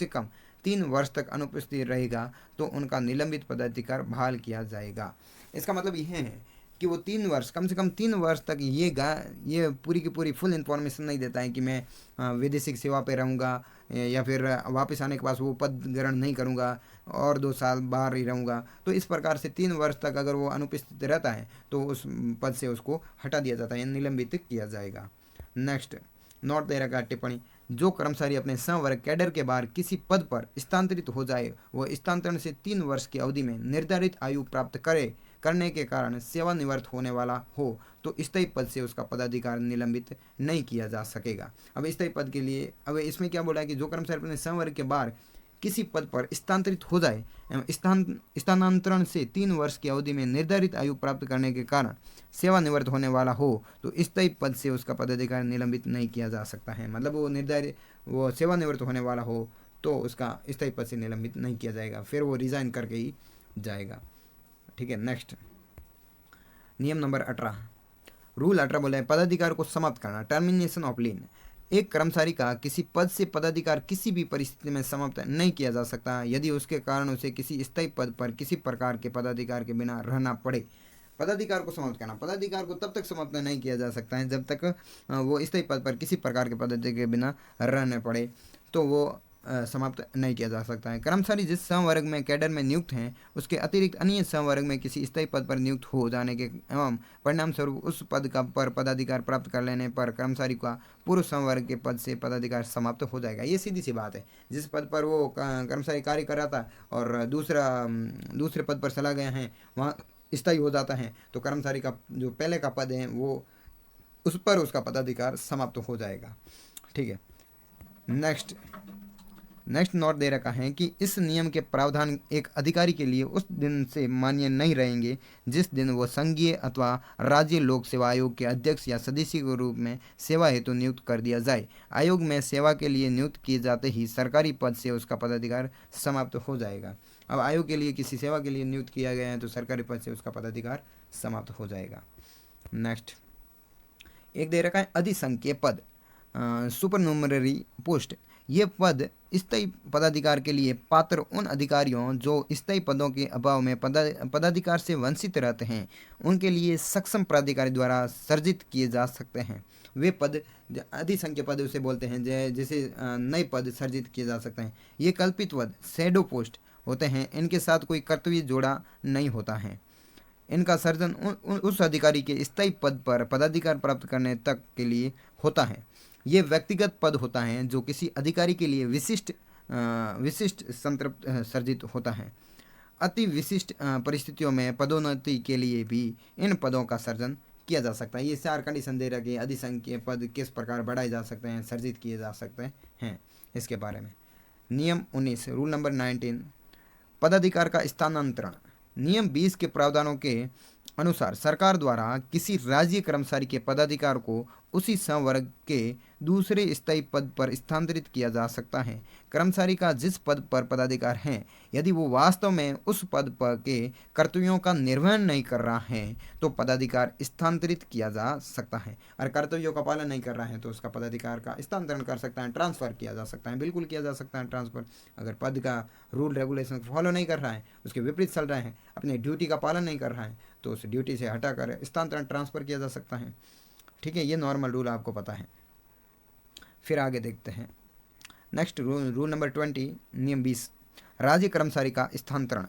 3 वर्ष तक अनुपस्थित रहेगा, तो उनका निलंबित पदाधिकार बहाल किया जाएगा। इसका मतलब यह है कि वो 3 वर्ष, कम से कम 3 वर्ष तक ये पूरी की पूरी फुल इन्फॉर्मेशन नहीं देता है कि मैं विदेशिक सेवा पे रहूँगा या फिर वापस आने के बाद वो पद ग्रहण नहीं करूँगा और 2 साल बाहर ही रहूँगा। तो इस प्रकार से 3 वर्ष तक अगर वो अनुपस्थित रहता है तो उस पद से उसको हटा दिया जाता है, निलंबित किया जाएगा। नेक्स्ट, नोट दे रखा टिप्पणी, जो कर्मचारी अपने संवर्ग कैडर के बाहर किसी पद पर स्थानांतरित हो जाए वह स्थानांतरण से 3 वर्ष की अवधि में निर्धारित आयु प्राप्त करने के कारण सेवानिवृत्त होने वाला हो तो स्थायी पद से उसका पदाधिकार निलंबित नहीं किया जा सकेगा। अब स्थायी पद के लिए अब इसमें क्या बोला है कि जो कर्मचारी अपने संवर्ग के बाहर किसी पद पर स्थानांतरित हो जाए एवं स्थानांतरण से 3 वर्ष की अवधि में निर्धारित आयु प्राप्त करने के कारण सेवानिवृत्त होने वाला हो तो स्थायी पद से उसका पदाधिकार निलंबित नहीं किया जा सकता है। मतलब वो सेवानिवृत्त होने वाला हो तो उसका स्थायी पद से निलंबित नहीं किया जाएगा, फिर वो रिजाइन करके ही जाएगा। ठीक है। नेक्स्ट, नियम नंबर 18, रूल 18 बोला है पदाधिकार को समाप्त करना, टर्मिनेशन ऑफ लीन। एक कर्मचारी का किसी पद से पदाधिकार किसी भी परिस्थिति में समाप्त नहीं किया जा सकता यदि उसके कारण उसे किसी स्थायी पद पर किसी प्रकार के पदाधिकार के बिना रहना पड़े। पदाधिकार को समाप्त करना, पदाधिकार को तब तक समाप्त नहीं किया जा सकता है जब तक वो स्थायी पद पर किसी प्रकार के पदाधिकार के बिना रहने पड़े, तो वो समाप्त नहीं किया जा सकता है। कर्मचारी जिस संवर्ग में कैडर में नियुक्त हैं उसके अतिरिक्त अन्य संवर्ग में किसी स्थायी पद पर नियुक्त हो जाने के एवं परिणाम स्वरूप उस पद का पर पदाधिकार प्राप्त कर लेने पर कर्मचारी का पूर्व संवर्ग के पद से पदाधिकार समाप्त हो जाएगा। ये सीधी सी बात है। जिस पद पर वो कर्मचारी कार्य कर रहा था और दूसरे पद पर चला गया है वहाँ स्थायी हो जाता है तो कर्मचारी का जो पहले का पद है वो उस पर उसका पदाधिकार समाप्त हो जाएगा। ठीक है। नेक्स्ट नोट दे रखा है कि इस नियम के प्रावधान एक अधिकारी के लिए उस दिन से मान्य नहीं रहेंगे जिस दिन वो संघीय अथवा राज्य लोक सेवा आयोग के अध्यक्ष या सदस्य के रूप में सेवा हेतु नियुक्त कर दिया जाए। आयोग में सेवा के लिए नियुक्त किए जाते ही सरकारी पद से उसका पदाधिकार समाप्त हो जाएगा। अब आयोग के लिए किसी सेवा के लिए नियुक्त किया गया है तो सरकारी पद से उसका पदाधिकार समाप्त हो जाएगा। नेक्स्ट, एक दे रखा है अधिसंख्यक पद, सुपरन्यूमररी पोस्ट। ये पद स्थायी पदाधिकार के लिए पात्र उन अधिकारियों जो स्थायी पदों के अभाव में पदाधिकार से वंचित रहते हैं उनके लिए सक्षम प्राधिकारी द्वारा सर्जित किए जा सकते हैं। वे पद अधिसंख्यक पद उसे बोलते हैं जैसे नए पद सर्जित किए जा सकते हैं। ये कल्पित पद शैडो पोस्ट होते हैं, इनके साथ कोई कर्तव्य जोड़ा नहीं होता है। इनका सर्जन उस अधिकारी के स्थायी पद पर पदाधिकार प्राप्त करने तक के लिए होता है। ये व्यक्तिगत पद होता है जो किसी अधिकारी के लिए विशिष्ट संतृप्त सर्जित होता है। अति विशिष्ट परिस्थितियों में पदोन्नति के लिए भी इन पदों का सर्जन किया जा सकता है। ये 4 कंडीशन दे रखे अधिसंख्यक पद किस प्रकार बढ़ाए जा सकते हैं, सर्जित किए जा सकते हैं, इसके बारे में। नियम 19, रूल नंबर 19, पदाधिकार का स्थानांतरण। नियम 20 के प्रावधानों के अनुसार सरकार द्वारा किसी राज्य कर्मचारी के पदाधिकार को उसी संवर्ग के दूसरे स्थायी पद पर स्थानांतरित किया जा सकता है। कर्मचारी का जिस पद पर पदाधिकार है यदि वो वास्तव में उस पद पर के कर्तव्यों का निर्वहन नहीं कर रहा है तो पदाधिकार स्थानांतरित किया जा सकता है। और कर्तव्यों का पालन नहीं कर रहा है तो उसका पदाधिकार का स्थानांतरण कर सकता है, ट्रांसफ़र किया जा सकता है, बिल्कुल किया जा सकता है ट्रांसफ़र। अगर पद का रूल रेगुलेशन फॉलो नहीं कर रहा है, उसके विपरीत चल रहा है, अपनी ड्यूटी का पालन नहीं कर रहा है तो उस ड्यूटी से हटाकर स्थानांतरण ट्रांसफ़र किया जा सकता है। ठीक है, ये नॉर्मल रूल आपको पता है। फिर आगे देखते हैं। नेक्स्ट रूल नंबर 20, नियम 20, राज्य कर्मचारी का स्थानांतरण।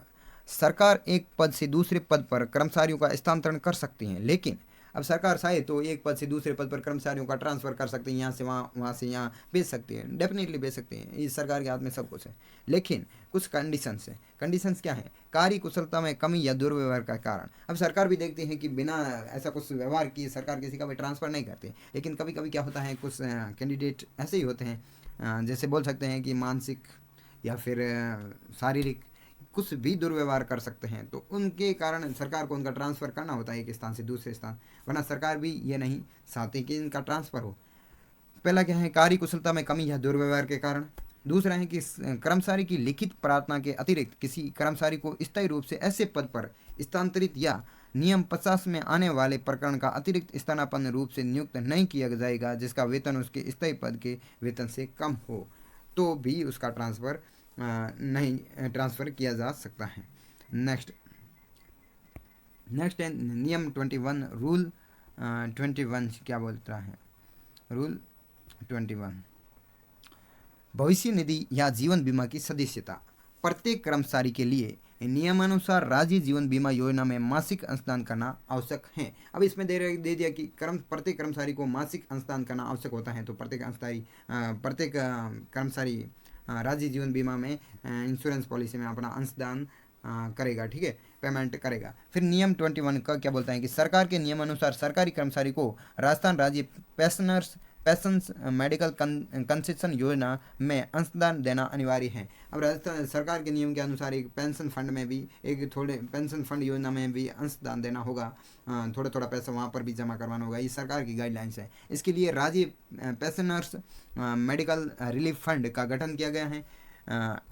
सरकार एक पद से दूसरे पद पर कर्मचारियों का स्थानांतरण कर सकती है, लेकिन अब सरकार चाहे तो एक पद से दूसरे पद पर कर्मचारियों का ट्रांसफ़र कर सकती है, यहाँ से वहाँ, वहाँ से यहाँ भेज सकती है, डेफिनेटली भेज सकती है, ये सरकार के हाथ में सब कुछ है। लेकिन कुछ कंडीशंस है। कंडीशंस क्या है? कार्य कुशलता में कमी या दुर्व्यवहार का कारण। अब सरकार भी देखती है कि बिना ऐसा कुछ व्यवहार किए सरकार किसी का भी ट्रांसफ़र नहीं करती, लेकिन कभी कभी क्या होता है कुछ कैंडिडेट ऐसे ही होते हैं जैसे बोल सकते हैं कि मानसिक या फिर शारीरिक कुछ भी दुर्व्यवहार कर सकते हैं, तो उनके कारण सरकार को उनका ट्रांसफ़र करना होता है एक स्थान से दूसरे स्थान, वरना सरकार भी ये नहीं चाहती कि इनका ट्रांसफ़र हो। पहला क्या है, कार्य कुशलता में कमी या दुर्व्यवहार के कारण। दूसरा है कि कर्मचारी की लिखित प्रार्थना के अतिरिक्त किसी कर्मचारी को स्थायी रूप से ऐसे पद पर स्थानांतरित या नियम 50 में आने वाले प्रकरण का अतिरिक्त स्थानापन्न रूप से नियुक्त नहीं किया जाएगा जिसका वेतन उसके स्थायी पद के वेतन से कम हो, तो भी उसका ट्रांसफ़र किया जा सकता है। नेक्स्ट है नियम 21, रूल 21 क्या बोलता है, रूल 21, भविष्य निधि या जीवन बीमा की सदस्यता प्रत्येक कर्मचारी के लिए नियमानुसार राज्य जीवन बीमा योजना में मासिक अंशदान करना आवश्यक है। अब इसमें दे दिया कि प्रत्येक कर्मचारी को मासिक अंशदान करना आवश्यक होता है, तो प्रत्येक कर्मचारी राज्य जीवन बीमा में इंश्योरेंस पॉलिसी में अपना अंशदान करेगा, ठीक है, पेमेंट करेगा। फिर नियम 21 का क्या बोलता है कि सरकार के नियमानुसार सरकारी कर्मचारी को राजस्थान राज्य पेंशन मेडिकल कंसेशन योजना में अंशदान देना अनिवार्य है। अब राजस्थान सरकार के नियम के अनुसार एक पेंशन फंड में भी पेंशन फंड योजना में भी अंशदान देना होगा, थोड़ा थोड़ा पैसा वहाँ पर भी जमा करवाना होगा, ये सरकार की गाइडलाइंस है। इसके लिए राज्य पेंशनर्स मेडिकल रिलीफ फंड का गठन किया गया है,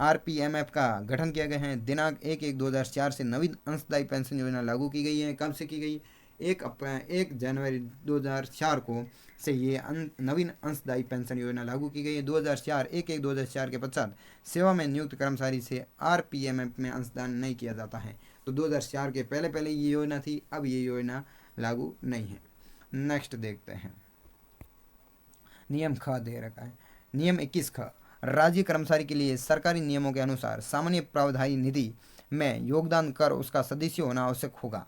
RPMF का गठन किया गया है। दिनांक 1/1/2004 से नवीन अंशदायी पेंशन योजना लागू की गई है। कब से की गई? 1 जनवरी 2004 को से ये नवीन अंशदायी पेंशन योजना लागू की गई है। 1/1/2004 के पश्चात सेवा में नियुक्त कर्मचारी से RPMF में अंशदान नहीं किया जाता है। तो 2004 के पहले ये योजना थी, अब ये योजना लागू नहीं है। नेक्स्ट देखते हैं, नियम ख दे रखा है, नियम 21 ख, राज्य कर्मचारी के लिए सरकारी नियमों के अनुसार सामान्य प्रावधायी निधि में योगदान कर उसका सदस्य होना आवश्यक होगा,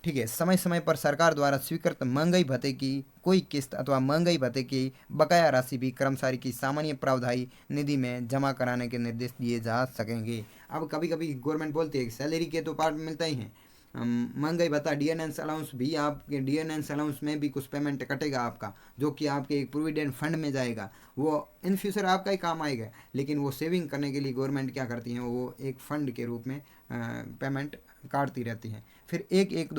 ठीक है। समय समय पर सरकार द्वारा स्वीकृत महंगाई भत्ते की कोई किस्त अथवा महंगाई भत्ते की बकाया राशि भी कर्मचारी की सामान्य प्रावधायी निधि में जमा कराने के निर्देश दिए जा सकेंगे। अब कभी कभी गवर्नमेंट बोलती है कि सैलरी के तो पार्ट मिलता ही है, महंगाई भत्ता DNS अलाउंस भी, आपके DNS अलाउंस में भी कुछ पेमेंट कटेगा आपका, जो कि आपके एक प्रोविडेंट फंड में जाएगा, वो इन फ्यूचर आपका ही काम आएगा। लेकिन वो सेविंग करने के लिए गवर्नमेंट क्या करती है, वो एक फ़ंड के रूप में पेमेंट काटती रहती है। फिर 1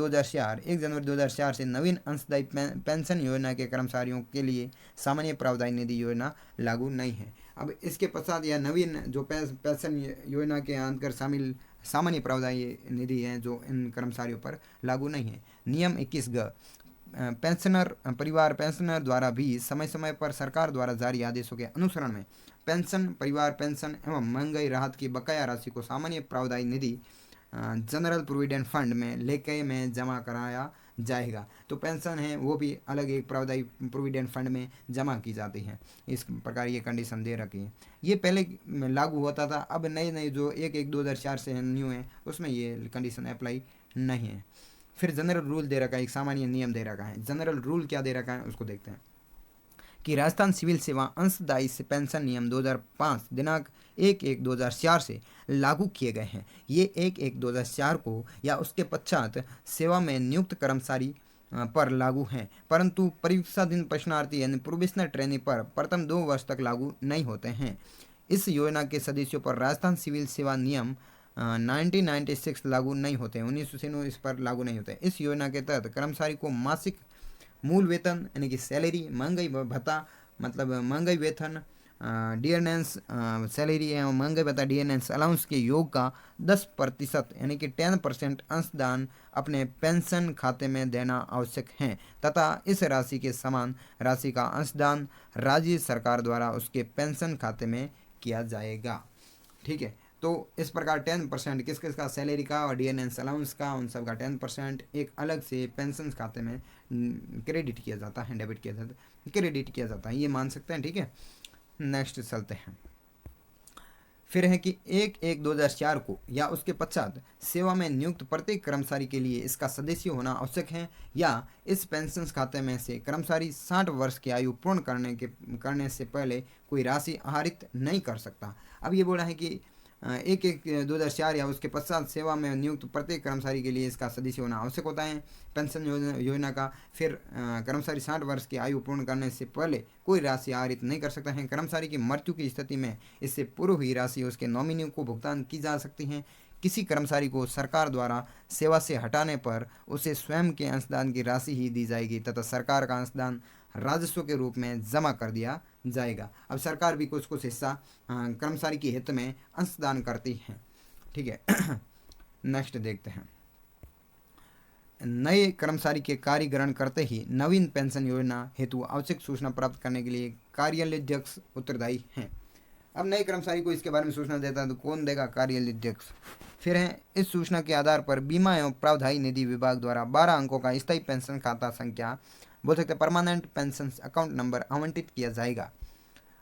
जनवरी 2004 से नवीन अंशदायी पेंशन योजना के कर्मचारियों के लिए सामान्य प्रावधायी निधि योजना लागू नहीं है। अब इसके पश्चात यह नवीन जो पेंशन योजना के अंतर्गत शामिल सामान्य प्रावधायी निधि है जो इन कर्मचारियों पर लागू नहीं है। नियम 21 ग, परिवार पेंशनर द्वारा भी समय समय पर सरकार द्वारा जारी आदेशों के अनुसरण में पेंशन, परिवार पेंशन एवं महंगाई राहत की बकाया राशि को सामान्य प्रावधायी निधि जनरल प्रोविडेंट फंड में लेके में जमा कराया जाएगा। तो पेंशन है वो भी अलग एक प्रावधायी प्रोविडेंट फंड में जमा की जाती है। इस प्रकार ये कंडीशन दे रखी है। ये पहले लागू होता था, अब नए जो 1/1/2004 से न्यू है उसमें ये कंडीशन अप्लाई नहीं है। फिर जनरल रूल दे रखा है, एक सामान्य नियम दे रखा है। जनरल रूल क्या दे रखा है उसको देखते हैं कि राजस्थान सिविल सेवा अंशदायी पेंशन नियम 2005 दिनांक 1/1/2004 से लागू किए गए हैं। ये 1/1/2004 को या उसके पश्चात सेवा में नियुक्त कर्मचारी पर लागू हैं, परंतु परीक्षाधीन प्रश्नार्थी यानी प्रोबेशनर ट्रेनी पर प्रथम 2 वर्ष तक लागू नहीं होते हैं। इस योजना के सदस्यों पर राजस्थान सिविल सेवा नियम 1996 लागू नहीं होते हैं, 1996 इस पर लागू नहीं होते हैं। इस योजना के तहत कर्मचारी को मासिक मूल वेतन यानी कि सैलरी, महंगाई भत्ता मतलब महंगाई वेतन, DNS सैलरी एवं महंगाई भत्ता DNS अलाउंस के योग का 10% यानी कि 10% अंशदान अपने पेंशन खाते में देना आवश्यक है तथा इस राशि के समान राशि का अंशदान राज्य सरकार द्वारा उसके पेंशन खाते में किया जाएगा, ठीक है। तो इस प्रकार 10% किस किस का, सैलरी का और DNS अलाउंस का, उन सब का 10% एक अलग से पेंशन खाते में क्रेडिट किया जाता है, डेबिट किया जाता है, क्रेडिट किया जाता है, ये मान सकते हैं, ठीक है। नेक्स्ट चलते हैं। फिर है कि 1/1/2004 को या उसके पश्चात सेवा में नियुक्त प्रत्येक कर्मचारी के लिए इसका सदस्य होना आवश्यक है या इस पेंशन खाते में से कर्मचारी 60 वर्ष की आयु पूर्ण करने से पहले कोई राशि आहरित नहीं कर सकता। अब ये बोला है कि एक 2004 या उसके पश्चात सेवा में नियुक्त प्रत्येक कर्मचारी के लिए इसका सदस्य होना आवश्यक होता है। पेंशन योजना का फिर कर्मचारी 60 वर्ष की आयु पूर्ण करने से पहले कोई राशि आहरित नहीं कर सकता है। कर्मचारी की मृत्यु की स्थिति में इससे पूर्व ही राशि उसके नॉमिनी को भुगतान की जा सकती है। किसी कर्मचारी को सरकार द्वारा सेवा से हटाने पर उसे स्वयं के अंशदान की राशि ही दी जाएगी तथा सरकार का अंशदान राजस्व के रूप में जमा कर दिया जाएगा। अब सरकार भी कुछ कुछ हिस्सा कर्मचारी के हित में अंशदान करती है। ठीक है। नेक्स्ट देखते हैं। नए कर्मचारी के कार्य ग्रहण करते ही नवीन पेंशन योजना हेतु आवश्यक सूचना प्राप्त करने के लिए कार्यालयाध्यक्ष उत्तरदायी हैं। अब नए कर्मचारी को इसके बारे में सूचना देता है तो कौन देगा? कार्यालयाध्यक्ष। फिर है इस सूचना के आधार पर बीमा एवं प्रावधायी निधि विभाग द्वारा 12 अंकों का स्थायी पेंशन खाता संख्या बोल सकते हैं परमानेंट पेंशन अकाउंट नंबर आवंटित किया जाएगा।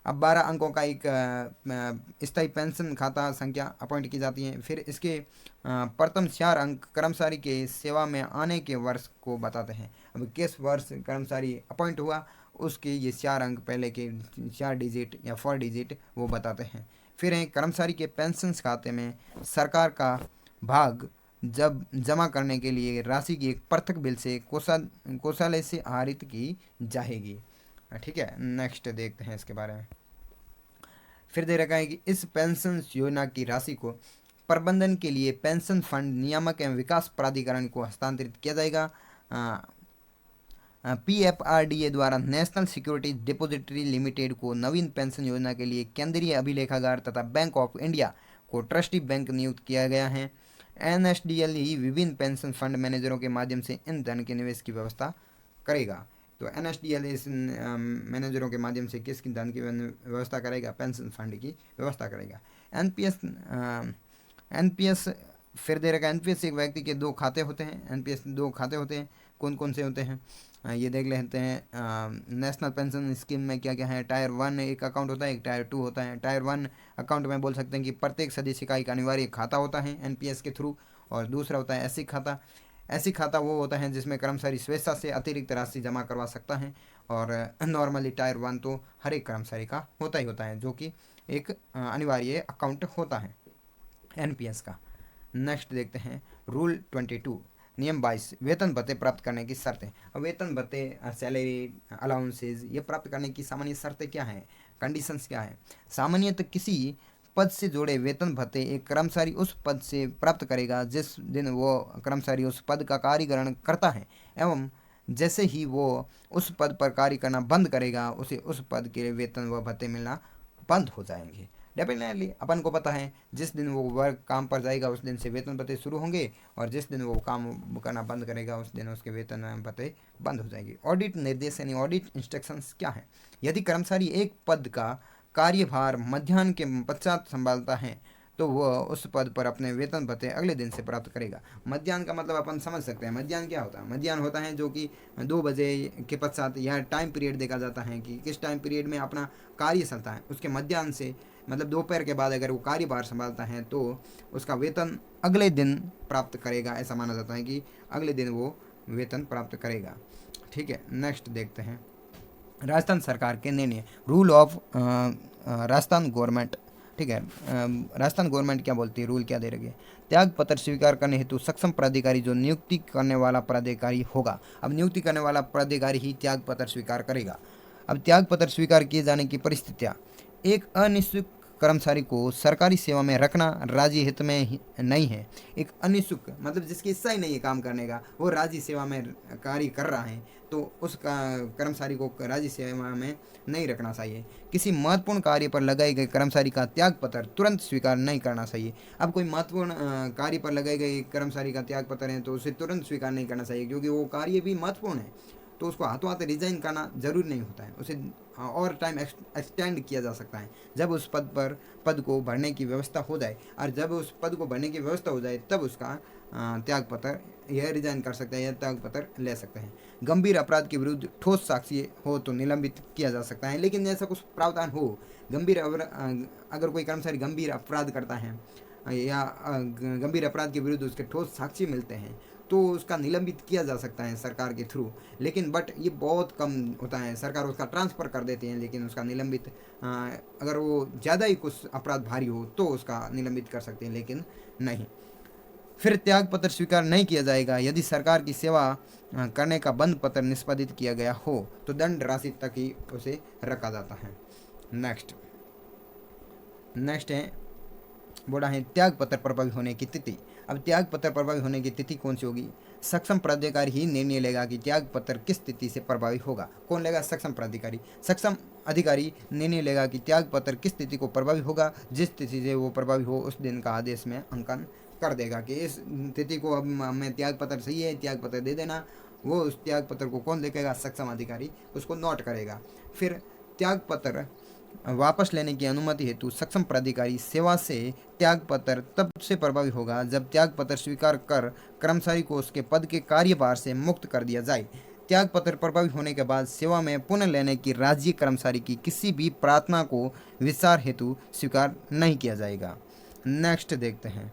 अब 12 अंकों का एक स्थायी पेंशन खाता संख्या अपॉइंट की जाती है। फिर इसके प्रथम 4 अंक कर्मचारी के सेवा में आने के वर्ष को बताते हैं। अब किस वर्ष कर्मचारी अपॉइंट हुआ उसके ये 4 अंक पहले के 4 डिजिट या 4 डिजिट वो बताते हैं। फिर है कर्मचारी के पेंशन खाते में सरकार का भाग जब जमा करने के लिए राशि की एक पृथक बिल से कोषालय से आहरित की जाएगी। ठीक है। नेक्स्ट देखते हैं इसके बारे में। फिर दे रखा है कि इस पेंशन योजना की राशि को प्रबंधन के लिए पेंशन फंड नियामक एवं विकास प्राधिकरण को हस्तांतरित किया जाएगा। PFRDA द्वारा नेशनल सिक्योरिटी डिपॉजिटरी लिमिटेड को नवीन पेंशन योजना के लिए केंद्रीय अभिलेखागार तथा बैंक ऑफ इंडिया को ट्रस्टी बैंक नियुक्त किया गया है। NSDL ही विभिन्न पेंशन फंड मैनेजरों के माध्यम से इन धन के निवेश की व्यवस्था करेगा। तो NSDL इस मैनेजरों के माध्यम से किसकी धन की व्यवस्था करेगा? पेंशन फंड की व्यवस्था करेगा। NPS फिर दे रखा है NPS एक व्यक्ति के 2 खाते होते हैं। NPS 2 खाते होते हैं। कौन कौन से होते हैं ये देख लेते हैं। नेशनल पेंशन स्कीम में क्या क्या है? टायर 1 एक अकाउंट होता है, एक टायर 2 होता है। टायर 1 अकाउंट में बोल सकते हैं कि प्रत्येक सदस्य का एक अनिवार्य खाता होता है NPS के थ्रू, और दूसरा होता है ऐसी खाता। ऐसी खाता वो होता है जिसमें कर्मचारी स्वेच्छा से अतिरिक्त राशि जमा करवा सकता है, और नॉर्मली टायर 1 तो हर एक कर्मचारी का होता ही होता है, जो कि एक अनिवार्य अकाउंट होता है NPS का। नेक्स्ट देखते हैं रूल 22 नियम 22 वेतन भत्ते प्राप्त करने की शर्तें। अब वेतन भत्ते, सैलरी, अलाउंसेज ये प्राप्त करने की सामान्य शर्तें क्या हैं, कंडीशंस क्या है? सामान्यतः किसी पद से जुड़े वेतन भत्ते एक कर्मचारी उस पद से प्राप्त करेगा जिस दिन वो कर्मचारी उस पद का कार्य ग्रहण करता है, एवं जैसे ही वो उस पद पर कार्य करना बंद करेगा उसे उस पद के वेतन व भत्ते मिलना बंद हो जाएंगे। डेफिनेटली अपन को पता है जिस दिन वो वर्क काम पर जाएगा उस दिन से वेतन भत्ते शुरू होंगे, और जिस दिन वो काम करना बंद करेगा उस दिन उसके वेतन भत्ते बंद हो जाएंगे। ऑडिट निर्देश यानी ऑडिट इंस्ट्रक्शंस क्या है? यदि कर्मचारी एक पद का कार्यभार मध्याह्न के पश्चात संभालता है तो वह उस पद पर अपने वेतन भत्ते अगले दिन से प्राप्त करेगा। मध्याह्न का मतलब अपन समझ सकते हैं। मध्याह्न क्या होता है? मध्याह्न होता है जो कि 2 बजे के पश्चात, यह टाइम पीरियड देखा जाता है कि किस टाइम पीरियड में अपना कार्य चलता है, उसके मध्याह्न से मतलब दोपहर के बाद अगर वो कार्यभार संभालता है तो उसका वेतन अगले दिन प्राप्त करेगा। ऐसा माना जाता है कि अगले दिन वो वेतन प्राप्त करेगा। ठीक है। नेक्स्ट देखते हैं राजस्थान सरकार के निर्णय, रूल ऑफ राजस्थान गवर्नमेंट। ठीक है। राजस्थान गवर्नमेंट क्या बोलती है, रूल क्या दे रही है? त्याग पत्र स्वीकार करने हेतु सक्षम प्राधिकारी जो नियुक्ति करने वाला प्राधिकारी होगा। अब नियुक्ति करने वाला प्राधिकारी ही त्याग पत्र स्वीकार करेगा। अब त्याग पत्र स्वीकार किए जाने की परिस्थितियाँ, एक अनिश्चित कर्मचारी को सरकारी सेवा में रखना राज्य हित में नहीं है। एक अनिश्चित मतलब जिसकी इच्छा ही नहीं है काम करने का, वो राज्य सेवा में कार्य कर रहा है, तो उस कर्मचारी को राज्य सेवा में नहीं रखना चाहिए। किसी महत्वपूर्ण कार्य पर लगाए गए कर्मचारी का त्याग पत्र तुरंत स्वीकार नहीं करना चाहिए। अब कोई महत्वपूर्ण कार्य पर लगाए गए कर्मचारी का त्याग पत्र है तो उसे तुरंत स्वीकार नहीं करना चाहिए, क्योंकि वो कार्य भी महत्वपूर्ण है, तो उसको हाथों हाथ रिजाइन करना जरूरी नहीं होता है। उसे और टाइम एक्सटेंड किया जा सकता है जब उस पद को भरने की व्यवस्था हो जाए, और जब उस पद को भरने की व्यवस्था हो जाए तब उसका त्याग पत्र यह रिजाइन कर सकता है या त्याग पत्र ले सकते हैं। गंभीर अपराध के विरुद्ध ठोस साक्षी हो तो निलंबित किया जा सकता है, लेकिन ऐसा कुछ प्रावधान हो, अगर कोई कर्मचारी गंभीर अपराध करता है या गंभीर अपराध के विरुद्ध उसके ठोस साक्षी मिलते हैं तो उसका निलंबित किया जा सकता है सरकार के थ्रू, लेकिन बट ये बहुत कम होता है। सरकार उसका ट्रांसफ़र कर देती है, लेकिन उसका निलंबित अगर वो ज़्यादा ही कुछ अपराध भारी हो तो उसका निलंबित कर सकते हैं, लेकिन नहीं। फिर त्यागपत्र स्वीकार नहीं किया जाएगा यदि सरकार की सेवा करने का बंद पत्र निष्पादित किया गया हो, तो दंड राशि तक ही उसे रखा जाता है। नेक्स्ट है बोला है त्यागपत्र प्रभावी होने की तिथि। अब त्यागपत्र प्रभावी होने की तिथि कौन सी होगी? सक्षम प्राधिकारी ही निर्णय लेगा कि त्यागपत्र किस तिथि से प्रभावी होगा। कौन लेगा? सक्षम प्राधिकारी। सक्षम अधिकारी निर्णय लेगा कि त्यागपत्र किस तिथि को प्रभावी होगा। जिस तिथि से वो प्रभावी हो उस दिन का आदेश में अंकन कर देगा कि इस तिथि को अब मैं त्यागपत्र सही है, त्यागपत्र दे देना। वो उस त्यागपत्र को कौन देखेगा? सक्षम अधिकारी उसको नोट करेगा। फिर त्यागपत्र वापस लेने की अनुमति हेतु सक्षम प्राधिकारी सेवा से त्यागपत्र तब से प्रभावी होगा जब त्यागपत्र स्वीकार कर कर्मचारी को उसके पद के कार्यभार से मुक्त कर दिया जाए। त्यागपत्र प्रभावी होने के बाद सेवा में पुनः लेने की राज्य कर्मचारी की किसी भी प्रार्थना को विचार हेतु स्वीकार नहीं किया जाएगा। नेक्स्ट देखते हैं,